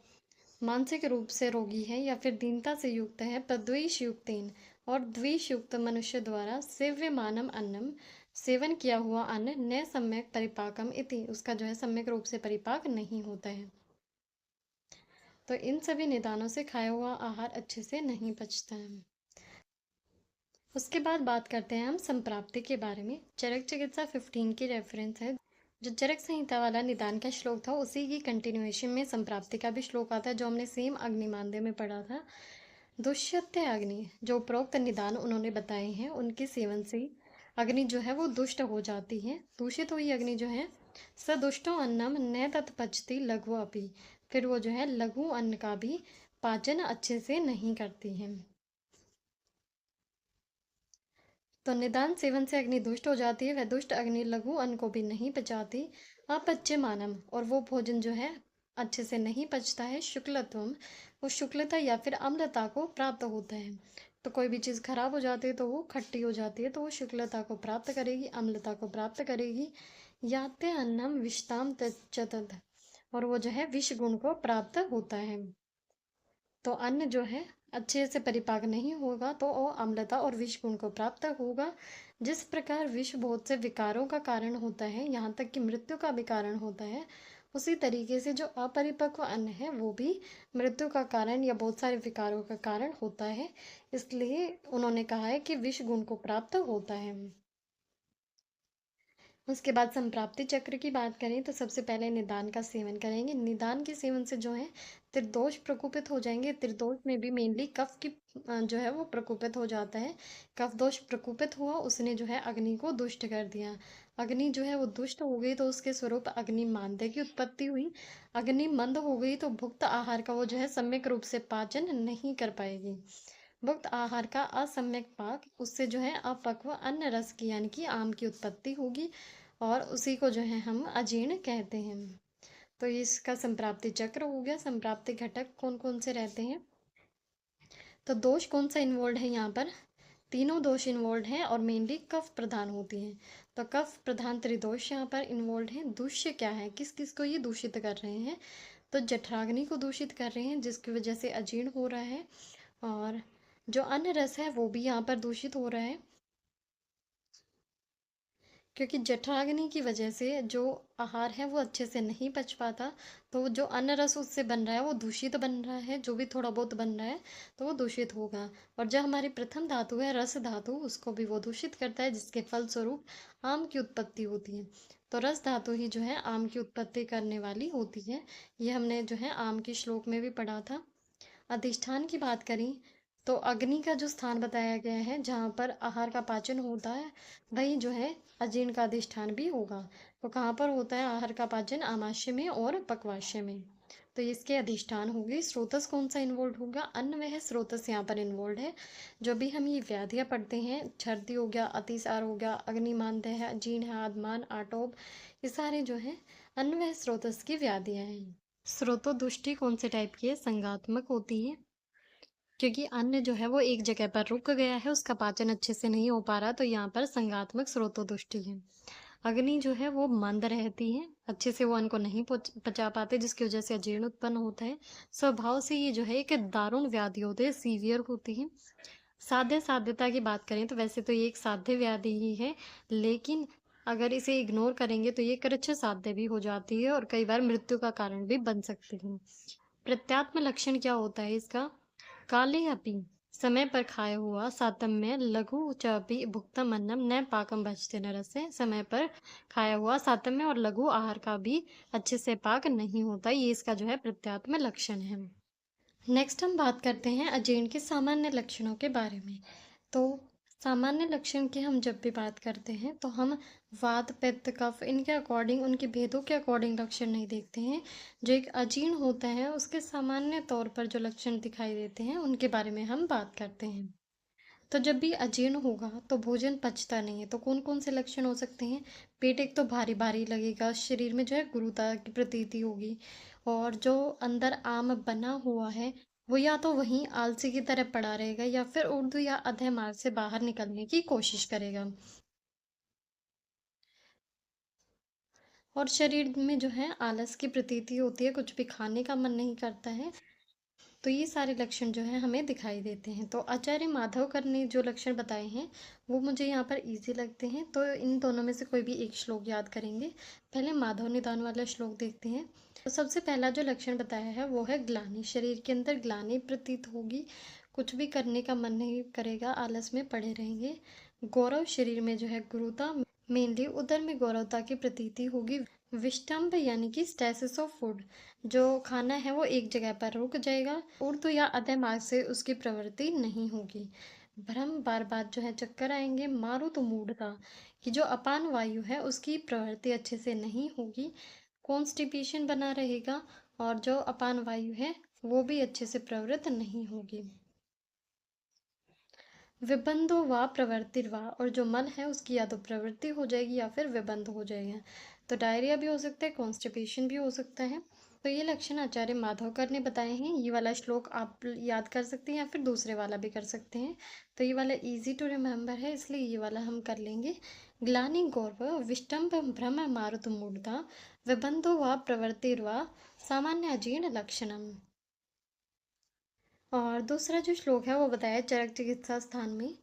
मानसिक रूप से रोगी है या फिर दीनता से युक्त है, प्रद्वेष युक्तेन, और द्वेष युक्त मनुष्य द्वारा सेव्यमानम अन्नम, सेवन किया हुआ अन्न, न सम्यक परिपाकम इति, उसका जो है सम्यक रूप से परिपाक नहीं होता है। तो इन सभी निदानों से खाया हुआ आहार अच्छे से नहीं पचता है। उसके बाद बात करते हैं हम संप्राप्ति के बारे में। चरक चिकित्सा 15 की रेफरेंस है। जो चरक संहिता वाला निदान का श्लोक था उसी की कंटिन्यूएशन में संप्राप्ति का भी श्लोक आता है, जो हमने सेम अग्निमांद्य में पढ़ा था। दुष्यत्य अग्नि, जो उपरोक्त निदान उन्होंने बताए हैं, उनके सेवन से अग्नि जो है वो दुष्ट हो जाती है। दूषित हुई अग्नि जो है, सदुष्टो अन्नम न तत्पचती लघु अपि, फिर वो जो है लघु अन्न का भी पाचन अच्छे से नहीं करती है। तो निदान सेवन से अग्नि दुष्ट हो जाती है, वह दुष्ट अग्नि लघु अन्न को भी नहीं पचाती। अपच्य मानम, और वो भोजन जो है अच्छे से नहीं पचता है। शुक्लत्वम, वो शुक्लता या फिर अम्लता को प्राप्त होता है। तो कोई भी चीज़ खराब हो जाती है तो वो खट्टी हो जाती है, तो वो शुक्लता को प्राप्त करेगी, अम्लता को प्राप्त करेगी। याते अन्नम विषताम तच्चतद, और वो जो है विष गुण को प्राप्त होता है। तो अन्न जो है अच्छे से परिपाक नहीं होगा तो वो अम्लता और विष गुण को प्राप्त होगा। जिस प्रकार विष बहुत से विकारों का कारण होता है, यहाँ तक कि मृत्यु का भी कारण होता है, उसी तरीके से जो अपरिपक्व अन्न है वो भी मृत्यु का कारण या बहुत सारे विकारों का कारण होता है। इसलिए उन्होंने कहा है कि विष गुण को प्राप्त होता है। उसके बाद संप्राप्ति चक्र की बात करें तो सबसे पहले निदान का सेवन करेंगे। निदान के सेवन से जो है त्रिदोष प्रकोपित हो जाएंगे। त्रिदोष में भी मेनली कफ की जो है वो प्रकोपित हो जाता है। कफ दोष प्रकोपित हुआ, उसने जो है अग्नि को दुष्ट कर दिया। अग्नि जो है वो दुष्ट हो गई तो उसके स्वरूप अग्नि मांद्य की उत्पत्ति हुई। अग्नि मंद हो गई तो भुक्त आहार का वो जो है सम्यक रूप से पाचन नहीं कर पाएगी। भुक्त आहार का असम्यक पाक, उससे जो है अपक्व अन्न रस की यानी कि आम की उत्पत्ति होगी और उसी को जो है हम अजीर्ण कहते हैं। तो इसका संप्राप्ति चक्र हो गया। संप्राप्ति घटक कौन कौन से रहते हैं, तो दोष कौन सा इन्वॉल्व है यहाँ पर, तीनों दोष इन्वॉल्व हैं और मेनली कफ प्रधान होती हैं। तो कफ प्रधान त्रिदोष यहाँ पर इन्वॉल्व हैं। दूष्य क्या है, किस किस को ये दूषित कर रहे हैं, तो जठराग्नि को दूषित कर रहे हैं जिसकी वजह से अजीर्ण हो रहा है। और जो अन्न रस है वो भी यहाँ पर दूषित हो रहा है, क्योंकि जठराग्नि की वजह से जो आहार है वो अच्छे से नहीं पच पाता, तो जो अन्न रस उससे बन रहा है वो दूषित बन रहा है। जो भी थोड़ा बहुत बन रहा है तो वो दूषित होगा। और जो हमारी प्रथम धातु है रस धातु, उसको भी वो दूषित करता है, जिसके फलस्वरूप आम की उत्पत्ति होती है। तो रस धातु ही जो है आम की उत्पत्ति करने वाली होती है। ये हमने जो है आम के श्लोक में भी पढ़ा था। अधिष्ठान की बात करें तो अग्नि का जो स्थान बताया गया है जहाँ पर आहार का पाचन होता है, वही जो है अजीर्ण का अधिष्ठान भी होगा। तो कहाँ पर होता है आहार का पाचन, आमाशय में और पक्वाशय में। तो इसके अधिष्ठान होगी। स्रोतस कौन सा इन्वॉल्व होगा, अन्न वह स्रोतस यहाँ पर इन्वॉल्व है। जो भी हम ये व्याधियाँ पढ़ते हैं, छर्दी हो गया, अतिसार हो गया, अग्निमांद्य है, अजीर्ण है, आदमान, आटोप, ये सारे जो है अन्न वह स्रोतस की व्याधियाँ हैं। स्रोतोदुष्टि कौन से टाइप की है, संगात्मक होती है, क्योंकि अन्न जो है वो एक जगह पर रुक गया है, उसका पाचन अच्छे से नहीं हो पा रहा, तो यहाँ पर संगात्मक स्रोतोदुष्टि है। अग्नि जो है वो मंद रहती है, अच्छे से वो अन्न को नहीं पचा पाते, जिसकी वजह से अजीर्ण उत्पन्न होता है। स्वभाव से ये जो है एक दारुण व्याधि होते हैं, सीवियर होती है। साध्यता की बात करें तो वैसे तो ये एक साध्य व्याधि ही है, लेकिन अगर इसे इग्नोर करेंगे तो ये कृच्छ साध्य भी हो जाती है और कई बार मृत्यु का कारण भी बन सकती है। प्रत्यात्म लक्षण क्या होता है इसका, काले अपि समय पर खाया हुआ सातम्य लघु चापी भुक्तम अन्नम न पाकम भजते नरस्य, समय पर खाया हुआ सातम्य और लघु आहार का भी अच्छे से पाक नहीं होता, ये इसका जो है प्रत्यात्म लक्षण है। नेक्स्ट हम बात करते हैं अजीर्ण के सामान्य लक्षणों के बारे में। तो सामान्य लक्षण की हम जब भी बात करते हैं तो हम वात पित्त कफ इनके अकॉर्डिंग, उनके भेदों के अकॉर्डिंग लक्षण नहीं देखते हैं। जो एक अजीर्ण होता है उसके सामान्य तौर पर जो लक्षण दिखाई देते हैं उनके बारे में हम बात करते हैं। तो जब भी अजीर्ण होगा तो भोजन पचता नहीं है, तो कौन कौन से लक्षण हो सकते हैं, पेट एक तो भारी भारी लगेगा, शरीर में जो है गुरुता की प्रतीति होगी, और जो अंदर आम बना हुआ है वो या तो वहीं आलसी की तरह पड़ा रहेगा या फिर उर्दू या अधे मार्ग से बाहर निकलने की कोशिश करेगा। और शरीर में जो है आलस की प्रतीति होती है, कुछ भी खाने का मन नहीं करता है। तो ये सारे लक्षण जो है हमें दिखाई देते हैं। तो आचार्य माधवकर ने जो लक्षण बताए हैं वो मुझे यहाँ पर इजी लगते हैं, तो इन दोनों में से कोई भी एक श्लोक याद करेंगे। पहले माधव निदान वाला श्लोक देखते हैं। तो सबसे पहला जो लक्षण बताया है वो है ग्लानि, शरीर के अंदर ग्लानि प्रतीत होगी, कुछ भी करने का मन नहीं करेगा, आलस में पड़े रहेंगे। गौरव, शरीर में जो है गुरुता, मेनली उदर में गौरवता की प्रतीति होगी। विष्टम्भ यानी कि स्टेसिस ऑफ फूड, जो खाना है वो एक जगह पर रुक जाएगा, उर्दू या अधे मार्ग से उसकी प्रवृत्ति नहीं होगी। भ्रम, बार बार जो है चक्कर आएंगे। मारुत, मूढ़ता, कि जो अपान वायु है उसकी प्रवृत्ति अच्छे से नहीं होगी, कॉन्स्टिपेशन बना रहेगा, और जो अपान वायु है वो भी अच्छे से प्रवृत्त नहीं होगी। विबंधो व प्रवृत्तिर्वा, और जो मल है उसकी या तो प्रवृत्ति हो जाएगी या फिर विबंध हो जाएगा। तो डायरिया भी हो सकता है, कॉन्स्टिपेशन भी हो सकता है। तो ये लक्षण आचार्य माधवकर ने बताए हैं। ये वाला श्लोक आप याद कर सकते हैं या फिर दूसरे वाला भी कर सकते हैं। तो ये वाला इजी टू रिमेम्बर है, इसलिए ये वाला हम कर लेंगे। ग्लानि गौरव विष्टम्भ भ्रम मारुत मूढ़ता विबंधो व प्रवृत्तिर्वा सामान्य अजीर्ण लक्षणम। और दूसरा जो श्लोक है वो बताया चरक चिकित्सा स्थान में,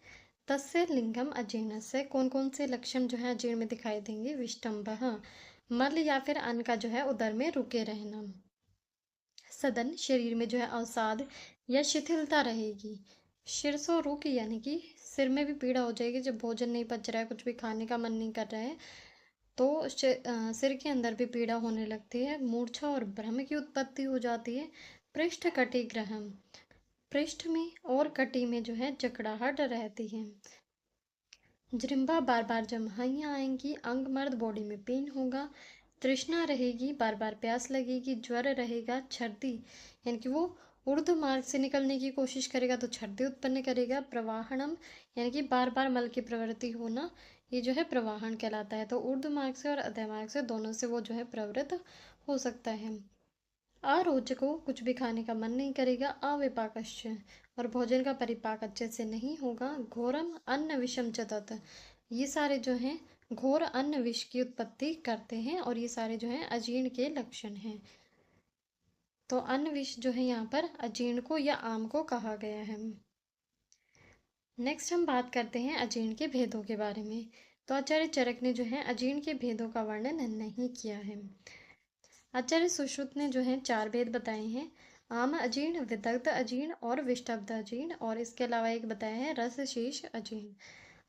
तस्य लिंगम अजीर्णस्य, कौन कौन से लक्षण जो है अजीर्ण में दिखाई देंगे। विष्टम्भ, मल या फिर अन्न का जो है उदर में रुके रहना। सदन, शरीर में जो है अवसाद या शिथिलता रहेगी। शीर्षोरुक यानी कि सिर में भी पीड़ा हो जाएगी, जब भोजन नहीं पच रहा है, कुछ भी खाने का मन नहीं कर रहा है, तो सिर के अंदर भी पीड़ा होने लगती है। मूर्छा और भ्रम की उत्पत्ति हो जाती है। पृष्ठ कटि ग्रहण, पृष्ठ में और कटी में जो है जकड़ाहट रहती है। जृंभा, बार बार जम्हाइयाँ आएंगी। अंग मर्द, बॉडी में पेन होगा। तृष्णा रहेगी, बार बार प्यास लगेगी। ज्वर रहेगा। छर्दी यानी कि वो ऊर्ध्व मार्ग से निकलने की कोशिश करेगा तो छर्दी उत्पन्न करेगा। प्रवाहनम यानी कि बार बार मल की प्रवृत्ति होना, ये जो है प्रवाहन कहलाता है। तो ऊर्ध्व मार्ग से और अधः मार्ग से दोनों से वो जो है प्रवृत्त हो सकता है। अरोचको, कुछ भी खाने का मन नहीं करेगा। अविपाकश्च, और भोजन का परिपाक अच्छे से नहीं होगा। घोरम अन्न विषम च तत्, ये सारे जो हैं घोर अन्न विष की उत्पत्ति करते हैं और ये सारे जो हैं अजीर्ण के लक्षण हैं। तो अन्न विष जो है यहाँ पर अजीर्ण को या आम को कहा गया है। नेक्स्ट हम बात करते हैं अजीर्ण के भेदों के बारे में। तो आचार्य चरक ने जो है अजीर्ण के भेदों का वर्णन नहीं किया है। आचार्य सुश्रुत ने जो है 4 भेद बताए हैं, आम अजीर्ण, विदग्ध अजीर्ण और विष्टब्ध अजीर्ण, और इसके अलावा एक बताया है रस शेष अजीर्ण।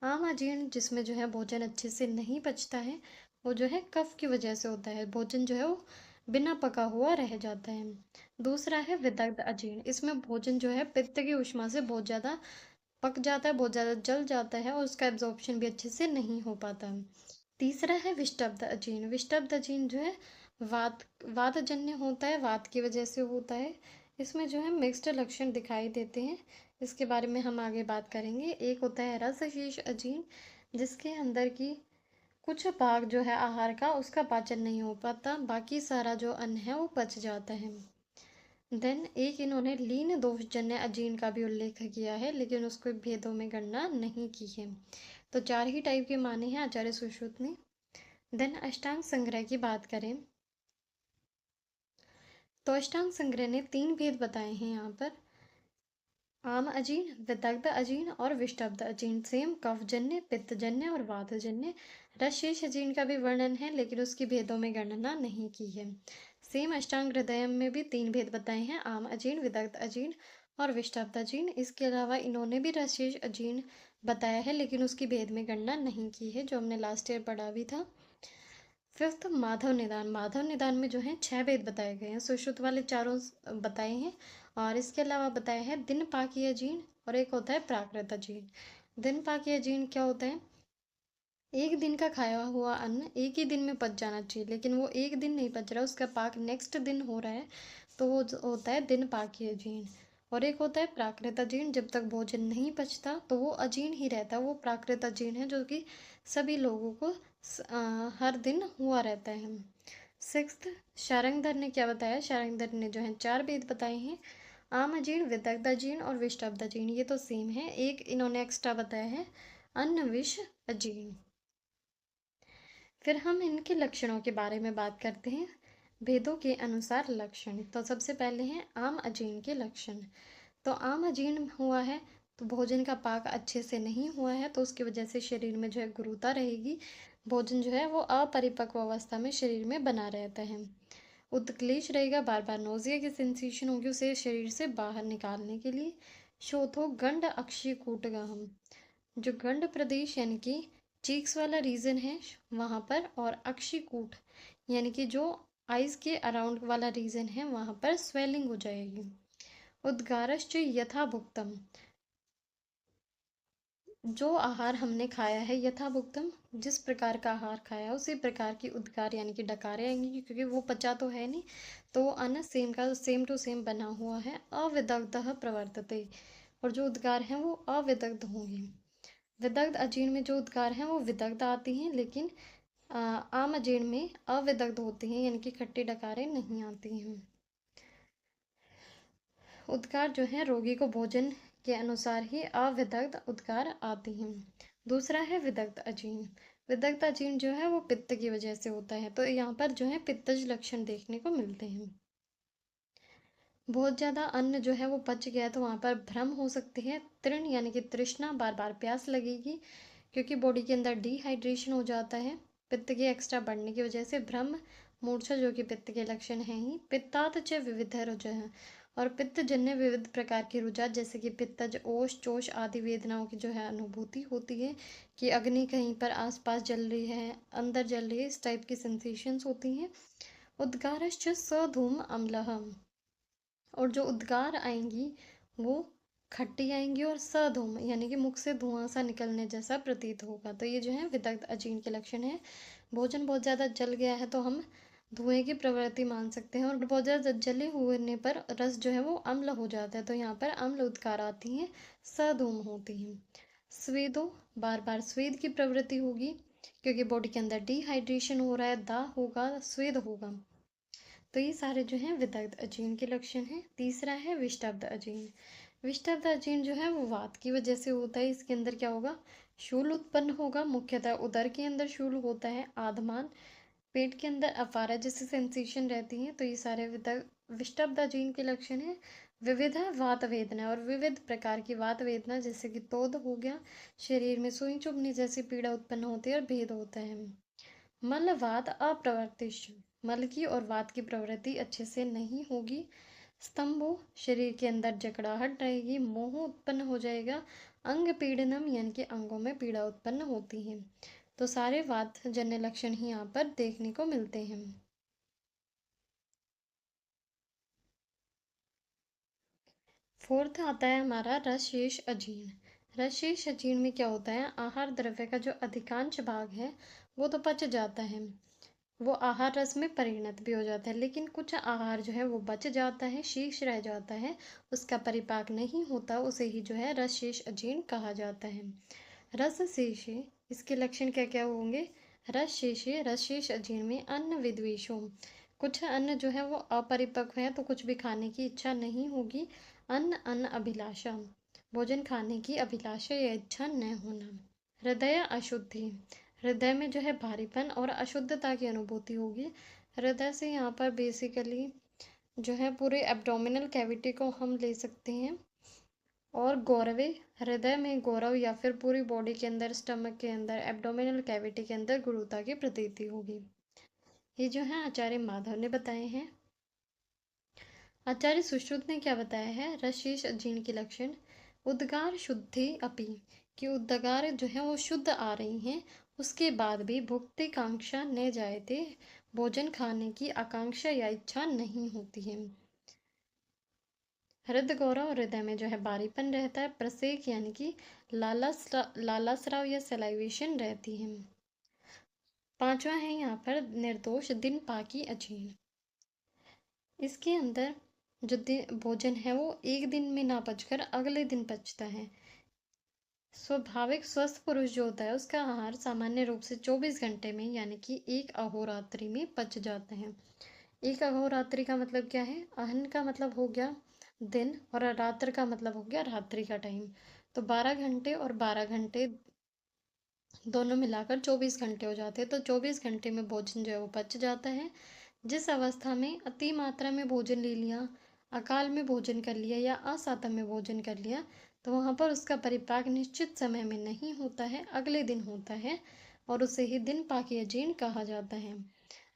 आम अजीर्ण जिसमें जो है भोजन अच्छे से नहीं पचता है, वो जो है कफ की वजह से होता है, भोजन जो है वो बिना पका हुआ रह जाता है। दूसरा है विदग्ध अजीर्ण, इसमें भोजन जो है पित्त की ऊष्मा से बहुत ज़्यादा पक जाता है, बहुत ज़्यादा जल जाता है और उसका एब्जॉर्प्शन भी अच्छे से नहीं हो पाता। तीसरा है विष्टब्ध अजीर्ण, विष्टब्ध अजीर्ण जो है वात वातजन्य होता है, वात की वजह से होता है। इसमें जो है मिक्स्ड लक्षण दिखाई देते हैं, इसके बारे में हम आगे बात करेंगे। एक होता है रसशेष अजीर्ण, जिसके अंदर की कुछ भाग जो है आहार का उसका पाचन नहीं हो पाता, बाकी सारा जो अन्न है वो पच जाता है। देन एक इन्होंने लीन दोषजन्य अजीर्ण का भी उल्लेख किया है, लेकिन उसको भेदों में गणना नहीं की है। तो 4 ही टाइप के माने हैं आचार्य सुश्रुत ने। देन अष्टांग संग्रह की बात करें तो अष्टांग संग्रह ने 3 भेद बताए हैं यहाँ पर, आम अजीर्ण, विदग्ध अजीर्ण और विष्टब्ध अजीर्ण। सेम कफजन्य, पित्तजन्य और वातजन्य। रसशेष अजीर्ण का भी वर्णन है, लेकिन उसकी भेदों में गणना नहीं की है। सेम अष्टांग हृदय में भी 3 भेद बताए हैं, आम अजीर्ण, विदग्ध अजीर्ण और विष्टब्ध अजीर्ण। इसके अलावा इन्होंने भी रसशेष अजीर्ण बताया है, लेकिन उसकी भेद में गणना नहीं की है, जो हमने लास्ट ईयर पढ़ा भी था। फिफ्थ माधव निदान, माधव निदान में जो है 6 भेद बताए गए हैं, सुश्रुत वाले चारों बताए हैं, और इसके अलावा बताया है दिन पाकीय अजीर्ण और एक होता है प्राकृत अजीर्ण। दिन पाकीय अजीर्ण क्या होता है, एक दिन का खाया हुआ अन्न एक ही दिन में पच जाना चाहिए, लेकिन वो एक दिन नहीं पच रहा, उसका पाक नेक्स्ट दिन हो रहा है, तो वो होता है दिन पाकीय अजीर्ण। और एक होता है प्राकृत अजीर्ण, जब तक भोजन नहीं पचता तो वो अजीर्ण ही रहता है, वो प्राकृत अजीर्ण है, जो कि सभी लोगों को हर दिन हुआ रहता है। सिक्स्थ शारंगधर ने क्या बताया, शारंगधर ने जो है 4 भेद बताए हैं, आम अजीर्ण, विदग्ध अजीर्ण और विष्टब्ध अजीर्ण। ये तो सेम है, एक इन्होंने एक्स्ट्रा बताया है अन्न विष अजीर्ण। फिर हम इनके लक्षणों के बारे में बात करते हैं, भेदों के अनुसार लक्षण। तो सबसे पहले हैं आम अजीर्ण के लक्षण। तो आम अजीर्ण हुआ है तो भोजन का पाक अच्छे से नहीं हुआ है, तो उसकी वजह से शरीर में जो है गुरुता रहेगी, भोजन जो है वो अपरिपक्व अवस्था में शरीर में बना रहता है। उत्क्लेश रहेगा, बार बार नोजिया की सेंसेशन होगी उसे शरीर से बाहर निकालने के लिए। शोथो गंड अक्षय कूटगहम, जो गंड प्रदेश यानी कि चीक्स वाला रीजन है वहाँ पर, और अक्षिकूट यानी कि जो आइज के अराउंड वाला रीजन है वहाँ पर स्वेलिंग हो जाएगी। उद्गारश्च यथाभुक्तम, जो आहार हमने खाया है यथाभुक्तम, जिस प्रकार का आहार खाया उसी प्रकार की उद्गार यानी कि डकारें आएंगी, क्योंकि वो पचा तो है नहीं, तो वो अन्न सेम का सेम टू सेम बना हुआ है। अविदग्धः प्रवर्तते, और जो उद्गार हैं वो अविदग्ध होंगे। विदग्ध अजीर्ण में जो उद्गार हैं वो विदग्ध आती हैं, लेकिन आम अजीर्ण में अविदग्ध होती हैं, यानी कि खट्टी डकारें नहीं आती हैं। उद्गार जो है रोगी को भोजन के अनुसार ही अविदग्ध उद्गार आती हैं। दूसरा है विदग्ध अजीर्ण, विदग्ध अजीर्ण जो है वो पित्त की वजह से होता है, तो यहाँ पर जो है पित्तज लक्षण देखने को मिलते हैं। बहुत ज़्यादा अन्न जो है वो पच गया तो वहाँ पर भ्रम हो सकती है। तृण यानी कि तृष्णा, बार बार प्यास लगेगी क्योंकि बॉडी के अंदर डिहाइड्रेशन हो जाता है पित्त के एक्स्ट्रा बढ़ने की वजह से। भ्रम, मूर्छा जो कि पित्त के लक्षण हैं ही। पित्तात च विविध रुच है, और पित्त जन्य विविध प्रकार की रुझान जैसे कि पित्तज, ओष, चोष आदि वेदनाओं की जो है अनुभूति होती है कि अग्नि कहीं पर आसपास जल रही है, अंदर जल रही है, इस टाइप की सेंसेशंस होती हैं। उद्गारश्च सधूम अम्लः, और जो उद्गार आएंगी वो खट्टी आएंगी और सधूम यानी कि मुख से धुआं सा निकलने जैसा प्रतीत होगा। तो ये जो है विदग्ध अजीर्ण के लक्षण है। भोजन बहुत ज़्यादा जल गया है तो हम धुएं की प्रवृत्ति मान सकते हैं, और बहुत ज़्यादा जले होने पर रस जो है वो अम्ल हो जाता है तो यहाँ पर अम्ल उद्गार आती हैं, सधूम होती हैं। स्वेदो, बार बार स्वेद की प्रवृत्ति होगी क्योंकि बॉडी के अंदर डिहाइड्रेशन हो रहा है, दाह होगा, स्वेद होगा। तो ये सारे जो हैं विदग्ध अजीर्ण के लक्षण हैं। तीसरा है विषाक्त अजीर्ण। विषाक्त अजीर्ण जो है वो वात की वजह से होता है। इसके अंदर क्या होगा, शूल उत्पन्न होगा, मुख्यतः उदर के अंदर शूल होता है, आधमान, पेट के अंदर अफारा जैसी सेंसेशन रहती है। तो ये सारे विषाक्त अजीर्ण के लक्षण हैं। विविध वात वेदना, और विविध प्रकार की वात वेदना जैसे कि तोद हो गया, शरीर में सुई चुभने जैसी पीड़ा उत्पन्न होती है और भेद होता है। मल वात अप्रवर्तिश, मल की और वात की प्रवृत्ति अच्छे से नहीं होगी। स्तंभो, शरीर के अंदर जकड़ाहट रहेगी, मोह उत्पन्न हो जाएगा। अंग पीड़नम यानी कि अंगों में पीड़ा उत्पन्न होती है। तो सारे वात जन्य लक्षण ही यहाँ पर देखने को मिलते हैं। फोर्थ आता है हमारा रसशेष अजीर्ण। रसशेष अजीर्ण में क्या होता है, आहार द्रव्य का जो अधिकांश भाग है वो तो पच जाता है, वो आहार रस में परिणत भी हो जाता है, लेकिन कुछ आहार जो है वो बच जाता है, शेष रह जाता है, उसका परिपाक नहीं होता, उसे ही जो है रस शेष अजीर्ण कहा जाता है। रस शेषे, इसके लक्षण क्या क्या होंगे, रस शेषे, रस शेष अजीर्ण में अन्न विद्वेषों, कुछ अन्न जो है वो अपरिपक्व है तो कुछ भी खाने की इच्छा नहीं होगी। अन्न अन्न अभिलाषा, भोजन खाने की अभिलाषा या इच्छा न होना। हृदय अशुद्धि, हृदय में जो है भारीपन और अशुद्धता की अनुभूति होगी। हृदय से यहाँ पर बेसिकली जो है पूरे एब्डोमिनल कैविटी को हम ले सकते हैं। और गौरवे, हृदय में गौरव या फिर पूरी बॉडी के अंदर, स्टमक के अंदर, एब्डोमिनल कैविटी के अंदर गुरुता की प्रतीति होगी। ये जो है आचार्य माधव ने बताए हैं। आचार्य सुश्रुत ने क्या बताया है, रसशेष अजीर्ण के लक्षण। उद्गार शुद्धि अपि, कि उद्गार जो है वो शुद्ध आ रही हैं, उसके बाद भी भुक्ति कांक्षा न जायते, भोजन खाने की आकांक्षा या इच्छा नहीं होती है। हृद गौरव, हृदय में जो है बारीपन रहता है। प्रसेक यानी कि लालास्राव या सलाइवेशन रहती है। पांचवा है यहाँ पर निर्दोष दिन पाकी अजीर्ण। इसके अंदर जो भोजन है वो एक दिन में ना पचकर अगले दिन पचता है। स्वाभाविक स्वस्थ पुरुष जो होता है उसका आहार सामान्य रूप से 24 घंटे में यानी कि एक अहोरात्रि में पच जाता है। एक अहोरात्रि का मतलब क्या है, अहन का मतलब हो गया दिन और रात्र का मतलब हो गया रात्रि का टाइम। तो 12 घंटे और 12 घंटे दोनों मिलाकर 24 घंटे हो जाते हैं। तो 24 घंटे में भोजन जो है वो पच जाता है। जिस अवस्था में अति मात्रा में भोजन ले लिया, अकाल में भोजन कर लिया या असातम में भोजन कर लिया, तो वहाँ पर उसका परिपाक निश्चित समय में नहीं होता है, अगले दिन होता है, और उसे ही दिन पाकी अजीर्ण कहा जाता है।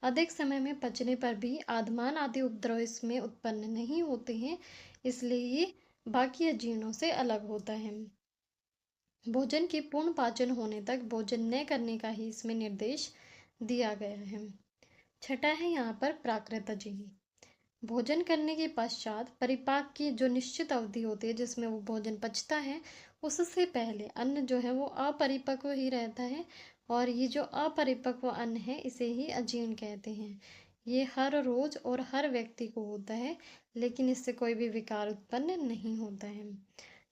अधिक समय में पचने पर भी आधमान आदि उपद्रव इसमें उत्पन्न नहीं होते हैं, इसलिए ये बाकी अजीर्णों से अलग होता है। भोजन के पूर्ण पाचन होने तक भोजन न करने का ही इसमें निर्देश दिया गया है। छठा है यहाँ पर प्राकृत अजीर्ण। भोजन करने के पश्चात परिपाक की जो निश्चित अवधि होती है जिसमें वो भोजन पचता है, उससे पहले अन्न जो है वो अपरिपक्व ही रहता है, और ये जो अपरिपक्व अन्न है इसे ही अजीर्ण कहते हैं। ये हर रोज और हर व्यक्ति को होता है, लेकिन इससे कोई भी विकार उत्पन्न नहीं होता है।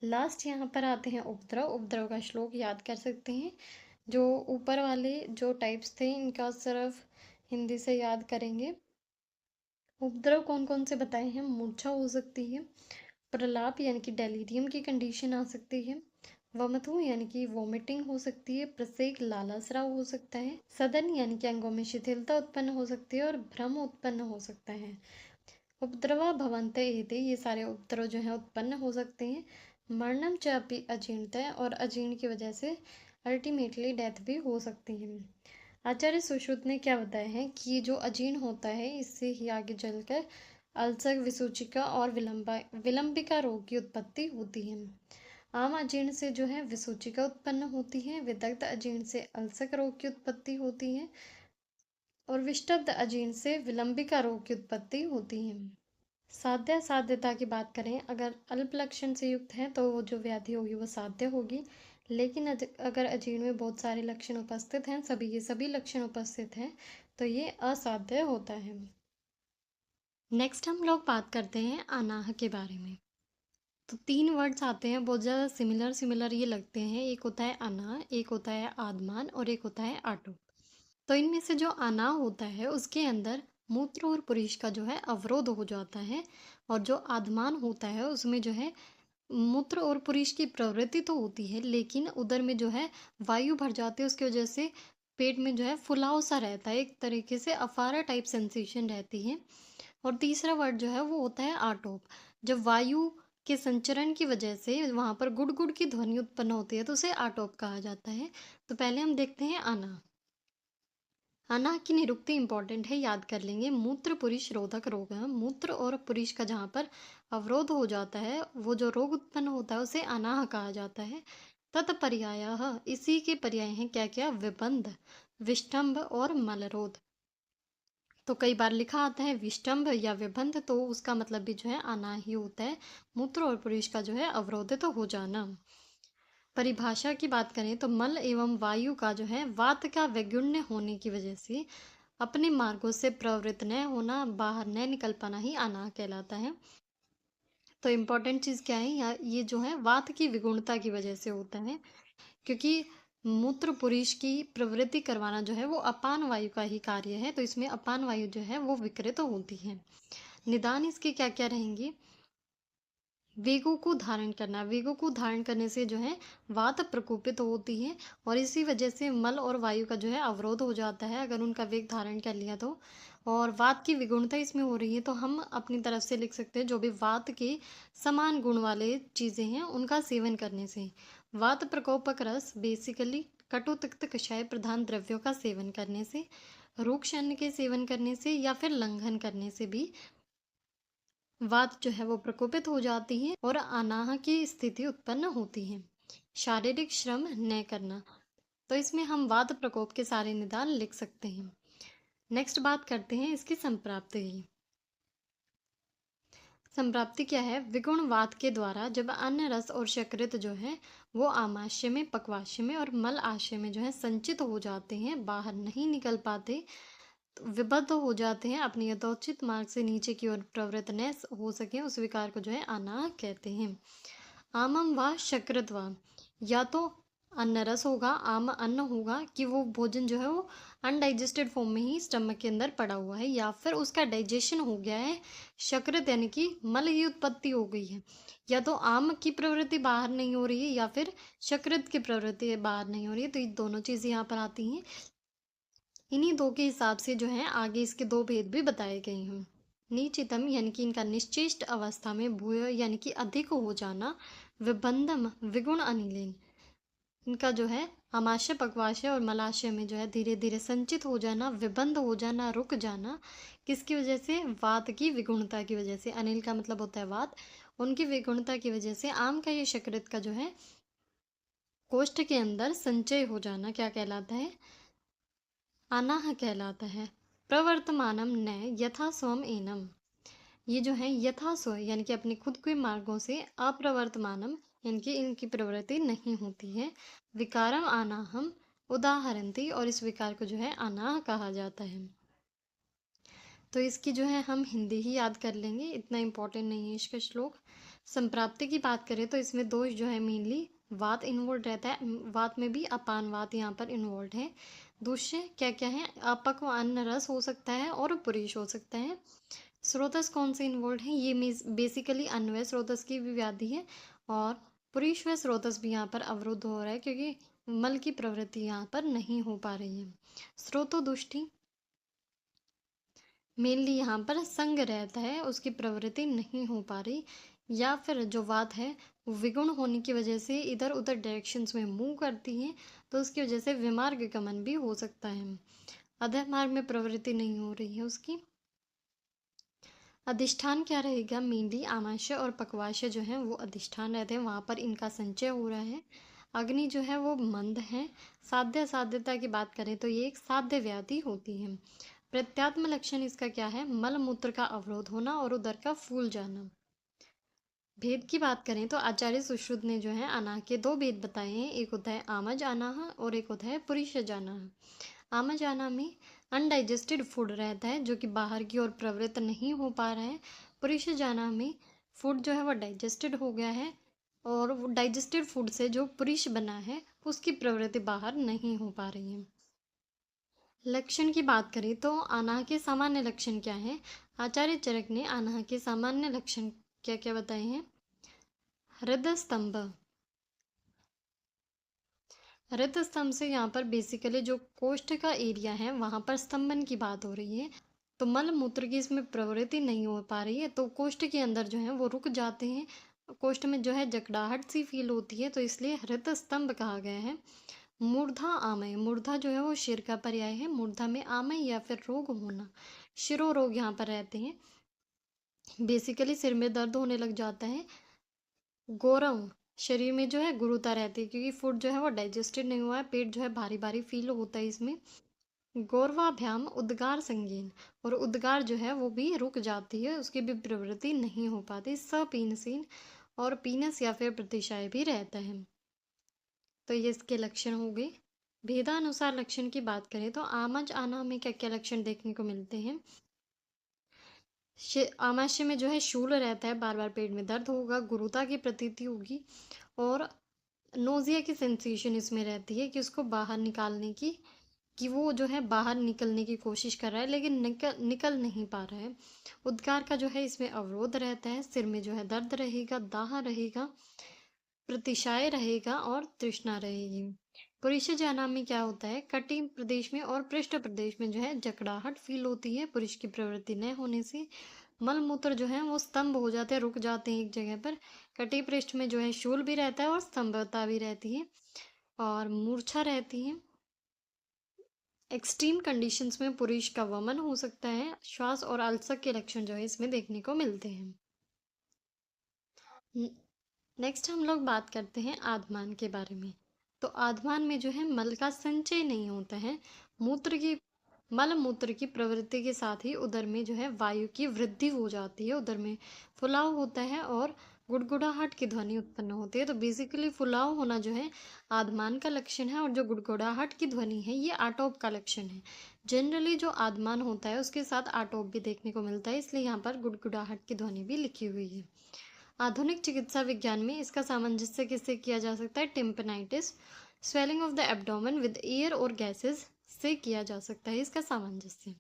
लास्ट यहाँ पर आते हैं उपद्रव। उपद्रव का श्लोक याद कर सकते हैं। जो ऊपर वाले जो टाइप्स थे इनका सिर्फ हिंदी से याद करेंगे। उपद्रव कौन कौन से बताए हैं, मूर्छा हो सकती है, प्रलाप यानी कि डेलीरियम की कंडीशन आ सकती है, वमथु यानी कि वोमिटिंग हो सकती है, प्रसेक लालास्राव हो सकता है, सदन यानी कि अंगों में शिथिलता उत्पन्न हो सकती है, और भ्रम उत्पन्न हो सकता है। उपद्रवा भवन्ते इति, ये सारे उपद्रव जो हैं उत्पन्न हो सकते हैं। मरणम च अपि अजीर्णतः, और अजीर्ण की वजह से अल्टीमेटली डेथ भी हो सकती है। आचार्य सुश्रुत ने क्या बताया है कि जो अजीर्ण होता है इससे ही आगे चलकर अल्सर, विसूचिका और विलंबिका रोग की उत्पत्ति होती है। आम अजीर्ण से जो है विसूचिका उत्पन्न होती है, विदग्ध अजीर्ण से अल्सर रोग की उत्पत्ति होती है, और विष्टब्ध अजीर्ण से विलंबिका रोग की उत्पत्ति होती है। साध्य साध्यता की बात करें, अगर अल्प लक्षण से युक्त है तो वो जो व्याधि होगी वो साध्य होगी, लेकिन अगर अजीर्ण में बहुत सारे लक्षण उपस्थित हैं, सभी के सभी लक्षण उपस्थित हैं, तो ये असाध्य होता है। नेक्स्ट हम लोग बात करते हैं अनाह के बारे में। तो 3 वर्ड्स आते हैं, बहुत ज़्यादा सिमिलर ये लगते हैं। एक होता है अनाह, एक होता है आदमान, और एक होता है आटो। तो इनमें से जो अनाह होता है उसके अंदर मूत्र और पुरीष का जो है अवरोध हो जाता है, और जो आदमान होता है उसमें जो है मूत्र और पुरीष की प्रवृत्ति तो होती है, लेकिन उदर में जो है वायु भर जाती है, उसकी वजह से पेट में जो है फुलाव सा रहता है, एक तरीके से अफारा टाइप सेंसेशन रहती है। और तीसरा वर्ड जो है वो होता है आटोप। जब वायु के संचरण की वजह से वहां पर गुड़ गुड़ की ध्वनि उत्पन्न होती है तो उसे आटोप कहा जाता है। तो पहले हम देखते हैं अना। अना की निरुक्ति इंपॉर्टेंट है, याद कर लेंगे। मूत्र पुरीष रोधक रोग है। मूत्र और पुरीष का जहाँ पर अवरोध हो जाता है, वो जो रोग उत्पन्न होता है उसे अनाह कहा जाता है। तत्पर्यायः, इसी के पर्याय हैं क्या क्या? विबंध, विष्टंभ और मलरोध। तो कई बार लिखा आता है विष्टंभ या विबंध, तो उसका मतलब भी जो है अनाह ही होता है, मूत्र और पुरीष का जो है अवरोधित हो जाना। परिभाषा की बात करें तो मल एवं वायु का जो है वात का वैगुण्य होने की वजह से अपने मार्गों से प्रवृत्त न होना, बाहर न निकल पाना ही अनाह कहलाता है। तो इम्पोर्टेंट चीज़ क्या है, ये जो है वात की विगुणता की वजह से होता है, क्योंकि मूत्र पुरीष की प्रवृत्ति करवाना जो है वो अपान वायु का ही कार्य है, तो इसमें अपान वायु जो है वो विकृत होती है। निदान इसके क्या क्या रहेंगे? वेगों को धारण करना, वेगों को धारण करने से जो है वात प्रकोपित होती है, और इसी वजह से मल और वायु का जो है अवरोध हो जाता है अगर उनका वेग धारण कर लिया तो। और वात की विगुणता इसमें हो रही है, तो हम अपनी तरफ से लिख सकते हैं जो भी वात के समान गुण वाले चीज़ें हैं उनका सेवन करने से। वात प्रकोपक रस बेसिकली कटु तिक्त कषाय प्रधान द्रव्यों का सेवन करने से, रूक्ष अन्न के सेवन करने से, या फिर लंघन करने से भी वात जो है वो प्रकोपित हो जाती है और अनाह की स्थिति उत्पन्न होती है। शारीरिक श्रम न करना, तो इसमें हम वात प्रकोप के सारे निदान लिख सकते हैं। नेक्स्ट बात करते हैं इसकी संप्राप्ति की। संप्राप्ति क्या है? विगुण वात के द्वारा जब अन्न रस और शकृत जो है वो आमाशय में, पक्वाशय में और मल आशय में जो है संचित हो जाते हैं, बाहर नहीं निकल पाते, विबद्ध हो जाते हैं, अपनी यथोचित मार्ग से नीचे की ओर प्रवृत्त न हो सके, उस विकार को जो है अनाह कहते हैं। आमम व शकृत व, या तो अन्न रस होगा, आम अन्न होगा कि वो भोजन जो है वो अनडाइजेस्टेड फॉर्म में ही स्टमक के अंदर पड़ा हुआ है, या फिर उसका डाइजेशन हो गया है, शकृत यानी कि मल की उत्पत्ति हो गई है। या तो आम की प्रवृत्ति बाहर नहीं हो रही है या फिर शकृत की प्रवृत्ति बाहर नहीं हो रही है, तो ये दोनों चीज़ें यहाँ पर आती हैं। इन्हीं दो के हिसाब से जो है आगे इसके दो भेद भी बताए गए हैं। निचितम यानी कि इनका निश्चेष्ट अवस्था में, भूय यानी कि अधिक हो जाना, विबंधम विगुण अनिलीन, इनका जो है आमाशय, पक्वाशय और मलाशय में जो है धीरे धीरे संचित हो जाना, विबंध हो जाना, रुक जाना, किसकी वजह से? वात की विगुणता की वजह से। अनिल का मतलब होता है वात, उनकी विगुणता की वजह से आम का ये शकृत का जो है कोष्ठ के अंदर संचय हो जाना क्या कहलाता है? अनाह कहलाता है। प्रवर्तमानम न यथा स्वम एनम, ये जो है यथा स्व यानी कि अपने खुद के मार्गों से, अप्रवर्तमानम यानी कि इनकी प्रवृत्ति नहीं होती है। विकारम अनाहम उदाहरणती, और इस विकार को जो है अनाह कहा जाता है। तो इसकी जो है हम हिंदी ही याद कर लेंगे, इतना इम्पोर्टेंट नहीं है इसका श्लोक। संप्राप्ति की बात करें तो इसमें दोष जो है मेनली वात इन्वॉल्व रहता है, वात में भी अपान वात यहाँ पर इन्वॉल्व है। दूसरे क्या क्या है? अपक्व अन्न रस हो सकता है और पुरीष हो सकता है। स्रोतस कौन से इन्वॉल्व हैं? ये बेसिकली अन्वय स्रोतस की भी व्याधि है, और पुरीष व स्रोतस भी यहाँ पर अवरुद्ध हो रहा है क्योंकि मल की प्रवृत्ति यहाँ पर नहीं हो पा रही है। स्रोतो दुष्टि, मेनली यहाँ पर संग रहता है, उसकी प्रवृत्ति नहीं हो पा रही, या फिर जो वात है वो विगुण होने की वजह से इधर उधर डायरेक्शंस में मूव करती है, तो उसकी वजह से विमार्ग गमन भी हो सकता है। अधः मार्ग में प्रवृत्ति नहीं हो रही है उसकी। अधिष्ठान क्या रहेगा, मेनली आमाशय और पक्वाशय जो है वो अधिष्ठान रहते हैं, वहाँ पर इनका संचय हो रहा है। अग्नि जो है वो मंद है। साध्य साध्यता की बात करें तो ये एक साध्य व्याधि होती है। प्रत्यात्म लक्षण इसका क्या है, मल मूत्र का अवरोध होना और उदर का फूल जाना। भेद की बात करें तो आचार्य सुश्रुत ने जो है अनाह के दो भेद बताए हैं, एक होता है आमज अनाह और एक होता है पुरीषज अनाह। आमज अनाह में अनडाइजेस्टेड फूड रहता है जो कि बाहर की ओर प्रवृत्त नहीं हो पा रहा है। पुरीषज अनाह में फूड जो है वो डाइजेस्टेड हो गया है और वो डाइजेस्टेड फूड से जो पुरीष बना है उसकी प्रवृत्ति बाहर नहीं हो पा रही है। लक्षण की बात करें तो अनाह के सामान्य लक्षण क्या है, आचार्य चरक ने अनाह के सामान्य लक्षण क्या क्या बताए हैं। हृदय स्तंभ, हृदय स्तंभ से यहाँ पर बेसिकली जो कोष्ठ का एरिया है वहां पर स्तंभन की बात हो रही है। तो मल मूत्र की इसमें प्रवृत्ति नहीं हो पा रही है, तो कोष्ठ के अंदर जो है वो रुक जाते हैं। कोष्ठ में जो है जकड़ाहट सी फील होती है, तो इसलिए हृदय स्तंभ कहा गया है। मूर्धा आमय, मूर्धा जो है वो शिर का पर्याय है। मूर्धा में आमय या फिर रोग होना, शिरो रोग यहाँ पर रहते हैं। बेसिकली सिर में दर्द होने लग जाता है। गौरव, शरीर में जो है गुरुता रहती है क्योंकि फूड जो है वो डाइजेस्टेड नहीं हुआ है, पेट जो है भारी भारी फील होता है इसमें। गौरवाभ्याम उद्गार संगीन, और उद्गार जो है वो भी रुक जाती है, उसकी भी प्रवृत्ति नहीं हो पाती। सपीनसीन, और पीनस या फिर प्रतिशय भी रहता है। तो ये इसके लक्षण हो गए। भेदानुसार लक्षण की बात करें तो आमज आना में क्या क्या लक्षण देखने को मिलते हैं। आमाशय में जो है शूल रहता है, बार बार पेट में दर्द होगा, गुरुता की प्रतीति होगी और नोजिया की सेंसेशन इसमें रहती है कि उसको बाहर निकालने की, कि वो जो है बाहर निकलने की कोशिश कर रहा है लेकिन निकल नहीं पा रहा है। उद्गार का जो है इसमें अवरोध रहता है। सिर में जो है दर्द रहेगा, दाह रहेगा, प्रतिशाय रहेगा और तृष्णा रहेगी। पुरुष जाना में क्या होता है, कटी प्रदेश में और पृष्ठ प्रदेश में जो है जकड़ाहट फील होती है पुरुष की प्रवृत्ति न होने से। मल मूत्र जो है वो स्तंभ हो जाते हैं, रुक जाते हैं एक जगह पर। कटी पृष्ठ में जो है शूल भी रहता है और स्तंभता भी रहती है और मूर्छा रहती है। एक्सट्रीम कंडीशंस में पुरुष का वमन हो सकता है। श्वास और अल्सर के लक्षण जो है इसमें देखने को मिलते हैं। नेक्स्ट हम लोग बात करते हैं आधमान के बारे में। तो आधमान में जो है मल का संचय नहीं होता है। मूत्र की मल मूत्र की प्रवृत्ति के साथ ही उदर में जो है वायु की वृद्धि हो जाती है, उदर में फुलाव होता है और गुड़गुड़ाहट की ध्वनि उत्पन्न होती है। तो बेसिकली फुलाव होना जो है आधमान का लक्षण है और जो गुड़गुड़ाहट की ध्वनि है ये आटोप का लक्षण है। जनरली जो आधमान होता है उसके साथ आटोप भी देखने को मिलता है, इसलिए यहाँ पर गुड़गुड़ाहट की ध्वनि भी लिखी हुई है। आधुनिक चिकित्सा विज्ञान में इसका सामंजस्य किससे किया जा सकता है, tympanitis, swelling of the abdomen with air और गैसेस से किया जा सकता है इसका सामंजस्य।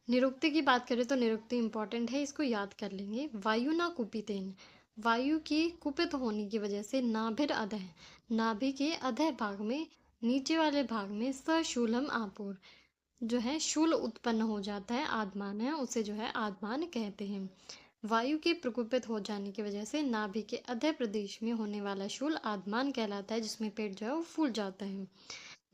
निरुक्ति की बात करें तो निरुक्ति इंपॉर्टेंट है, इसको याद कर लेंगे। वायु ना कुपितेन, वायु की कुपित होने की वजह से नाभिर अधः, नाभि के अधः भाग में, नीचे वाले भाग में सशूलम आपूर, जो है शूल उत्पन्न हो जाता है, आदमान है, उसे जो है आदमान कहते हैं। वायु के प्रकुपित हो जाने की वजह से नाभि के अधः प्रदेश में होने वाला शूल आदमान कहलाता है, जिसमें पेट जो है वो फूल जाता है।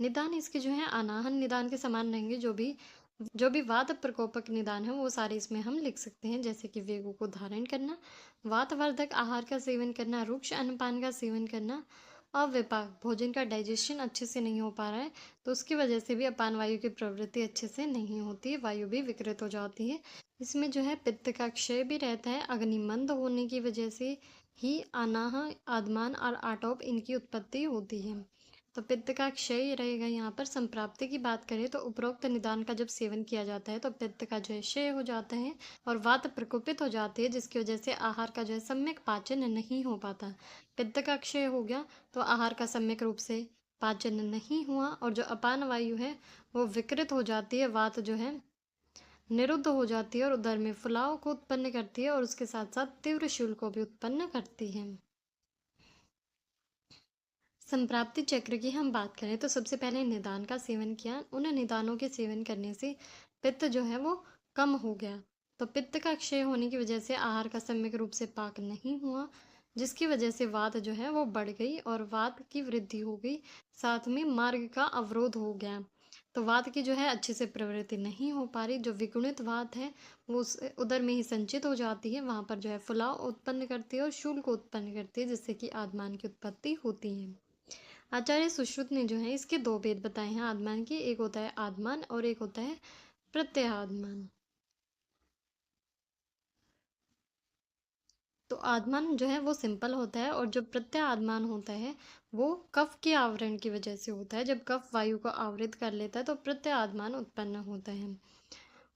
निदान इसके जो है अनाहन निदान के समान रहेंगे। जो भी वात प्रकोपक निदान है वो सारे इसमें हम लिख सकते हैं, जैसे कि वेगों को धारण करना, वातवर्धक आहार का सेवन करना, रुक्ष अन्नपान का सेवन करना, अव्यपाक भोजन का डाइजेशन अच्छे से नहीं हो पा रहा है तो उसकी वजह से भी अपान वायु की प्रवृत्ति अच्छे से नहीं होती है, वायु भी विकृत हो जाती है। इसमें जो है पित्त का क्षय भी रहता है, अग्निमंद होने की वजह से ही अनाह, आदमान और आटोप इनकी उत्पत्ति होती है। तो पित्त का क्षय रहेगा। यहाँ पर संप्राप्ति की बात करें तो उपरोक्त निदान का जब सेवन किया जाता है तो पित्त का जो है क्षय हो जाता है और वात प्रकोपित हो जाती है, जिसकी वजह से आहार का जो है सम्यक पाचन नहीं हो पाता। पित्त का क्षय हो गया तो आहार का सम्यक रूप से पाचन नहीं हुआ और जो अपान वायु है वो विकृत हो जाती है, वात जो है निरुद्ध हो जाती है और उदर में फुलाव को उत्पन्न करती है और उसके साथ साथ तीव्र शूल को भी उत्पन्न करती है। संप्राप्ति चक्र की हम बात करें तो सबसे पहले निदान का सेवन किया। उन निदानों के सेवन करने से पित्त जो है वो कम हो गया। तो पित्त का क्षय होने की वजह से आहार का सम्यक रूप से पाक नहीं हुआ, जिसकी वजह से वात जो है वो बढ़ गई और वात की वृद्धि हो गई, साथ में मार्ग का अवरोध हो गया। तो वात की जो है अच्छे से प्रवृत्ति नहीं हो पा रही, जो विगुणित वात है वो उस उदर में ही संचित हो जाती है, वहां पर जो है फुलाव उत्पन्न करती है और शूल को उत्पन्न करती है, जिससे कि आद्मान की उत्पत्ति होती है। आचार्य सुश्रुत ने जो है इसके दो भेद बताए हैं आद्मान के, एक होता है आद्मान और एक होता है प्रत्याद्मान। तो आद्मान जो है वो सिंपल होता है और जो प्रत्याद्मान होता है वो कफ के आवरण की वजह से होता है। जब कफ वायु को आवृत कर लेता है तो प्रत्याद्मान उत्पन्न होता है।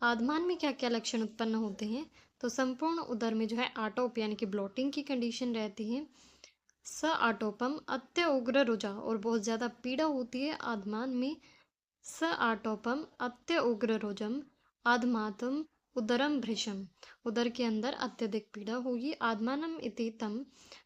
आद्मान में क्या क्या लक्षण उत्पन्न होते हैं? तो संपूर्ण उदर में जो है आटोप यानी कि ब्लोटिंग की कंडीशन रहती है। स आटोपम अत्य उग्र रुजा और बहुत ज्यादा पीड़ा होती है आद्मान में। स आटोपम अत्य उग्र रोजम आदमातम उदरम भृशम, उदर के अंदर अत्यधिक पीड़ा होगी। आदमानम इति तम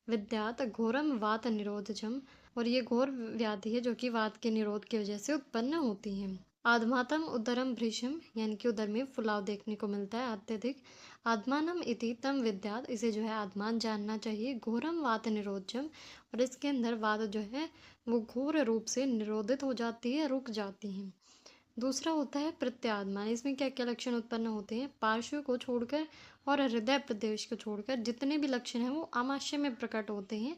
विद्यात घोरम वात निरोधजम, और ये घोर व्याधि है जो कि वात के निरोध की वजह से उत्पन्न होती है। आदमातम उदरम भृशम यानी कि उदर में फुलाव देखने को मिलता है अत्यधिक। आत्मानम इति तम विद्यात, इसे जो है आत्मान जानना चाहिए। घोरम वात निरोधजम, और इसके अंदर वात जो है वो घोर रूप से निरोधित हो जाती है, रुक जाती है। दूसरा होता है प्रत्याद्मान। इसमें क्या क्या लक्षण उत्पन्न होते हैं? पार्श्व को छोड़कर और हृदय प्रदेश को छोड़कर जितने भी लक्षण हैं वो आमाशय में प्रकट होते हैं।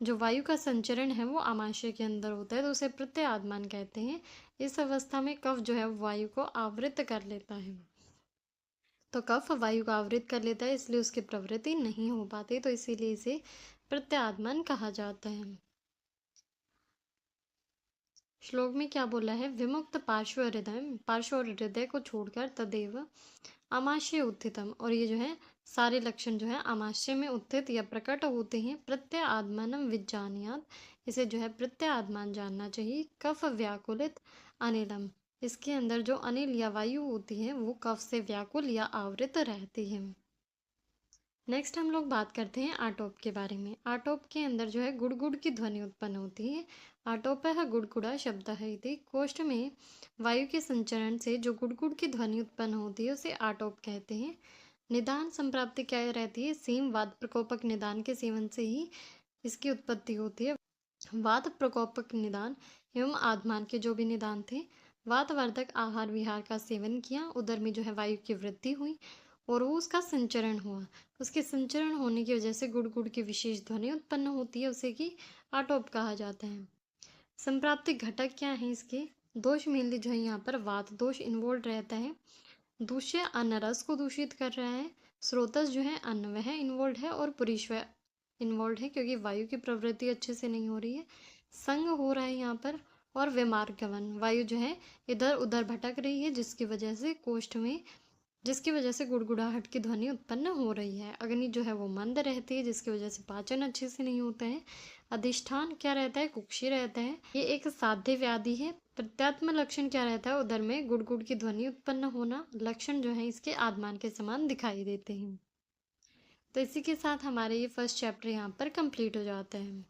जो वायु का संचरण है वो आमाशय के अंदर होता है, तो उसे प्रत्याद्मान कहते हैं। इस अवस्था में कफ जो है वायु को आवृत कर लेता है। तो कफ वायु को आवृत कर लेता है, इसलिए उसकी प्रवृत्ति नहीं हो पाती, तो इसीलिए इसे प्रत्याद्मान कहा जाता है। श्लोक में क्या बोला है? विमुक्त पार्श्व हृदय, पार्श्व और हृदय को छोड़कर तदेव आमाशय उत्थितम, और ये जो है सारे लक्षण जो है आमाशय में उत्थित या प्रकट होते हैं। प्रत्यय आत्मानम विज्ञानियात, इसे जो है प्रत्यय आत्मान जानना चाहिए। कफ व्याकुलित अनिलम, इसके अंदर जो अनिल या वायु होती है वो कफ से व्याकुल या आवृत रहती है। नेक्स्ट हम लोग बात करते हैं आटोप के बारे में। आटोप के अंदर जो है गुड़गुड़ की ध्वनि उत्पन्न होती है। आटोपः गुड़गुड़ा शब्द है इति, कोष्ठ में वायु के संचरण से जो गुड़गुड़ की ध्वनि उत्पन्न होती है उसे आटोप कहते हैं। निदान संप्राप्ति क्या रहती है? सेम वात प्रकोपक निदान के सेवन से ही इसकी उत्पत्ति होती है। वात प्रकोपक निदान एवं आत्मान के जो भी निदान थे, वातवर्धक आहार विहार का सेवन किया, उदर में जो है वायु की वृद्धि हुई और वो उसका संचरण हुआ। उसके संचरण होने की वजह से गुड़ गुड़ की विशेष ध्वनि उत्पन्न होती है, उसे कि आटोप कहा जाता है। संप्राप्ति घटक क्या है इसके? दोष मेनली जो है यहाँ पर वात दोष इन्वॉल्व रहता है। दूष्य अन्न रस को दूषित कर रहा है। स्रोतस जो है अन्न वह इन्वॉल्व है, और पुरीश्वर इन्वॉल्व है क्योंकि वायु की प्रवृत्ति अच्छे से नहीं हो रही है, संग हो रहा है यहाँ पर। और विमार्गवन, वायु जो है इधर उधर भटक रही है, जिसकी वजह से गुड़गुड़ाहट की ध्वनि उत्पन्न हो रही है। अग्नि जो है वो मंद रहती है, जिसकी वजह से पाचन अच्छे से नहीं होता है। अधिष्ठान क्या रहता है? कुक्षी रहता है। ये एक साध्य व्याधि है। प्रत्यात्म लक्षण क्या रहता है? उदर में गुड़गुड़ की ध्वनि उत्पन्न होना। लक्षण जो है इसके आद्मान के समान दिखाई देते हैं। तो इसी के साथ हमारे ये फर्स्ट चैप्टर यहाँ पर कंप्लीट हो जाता है।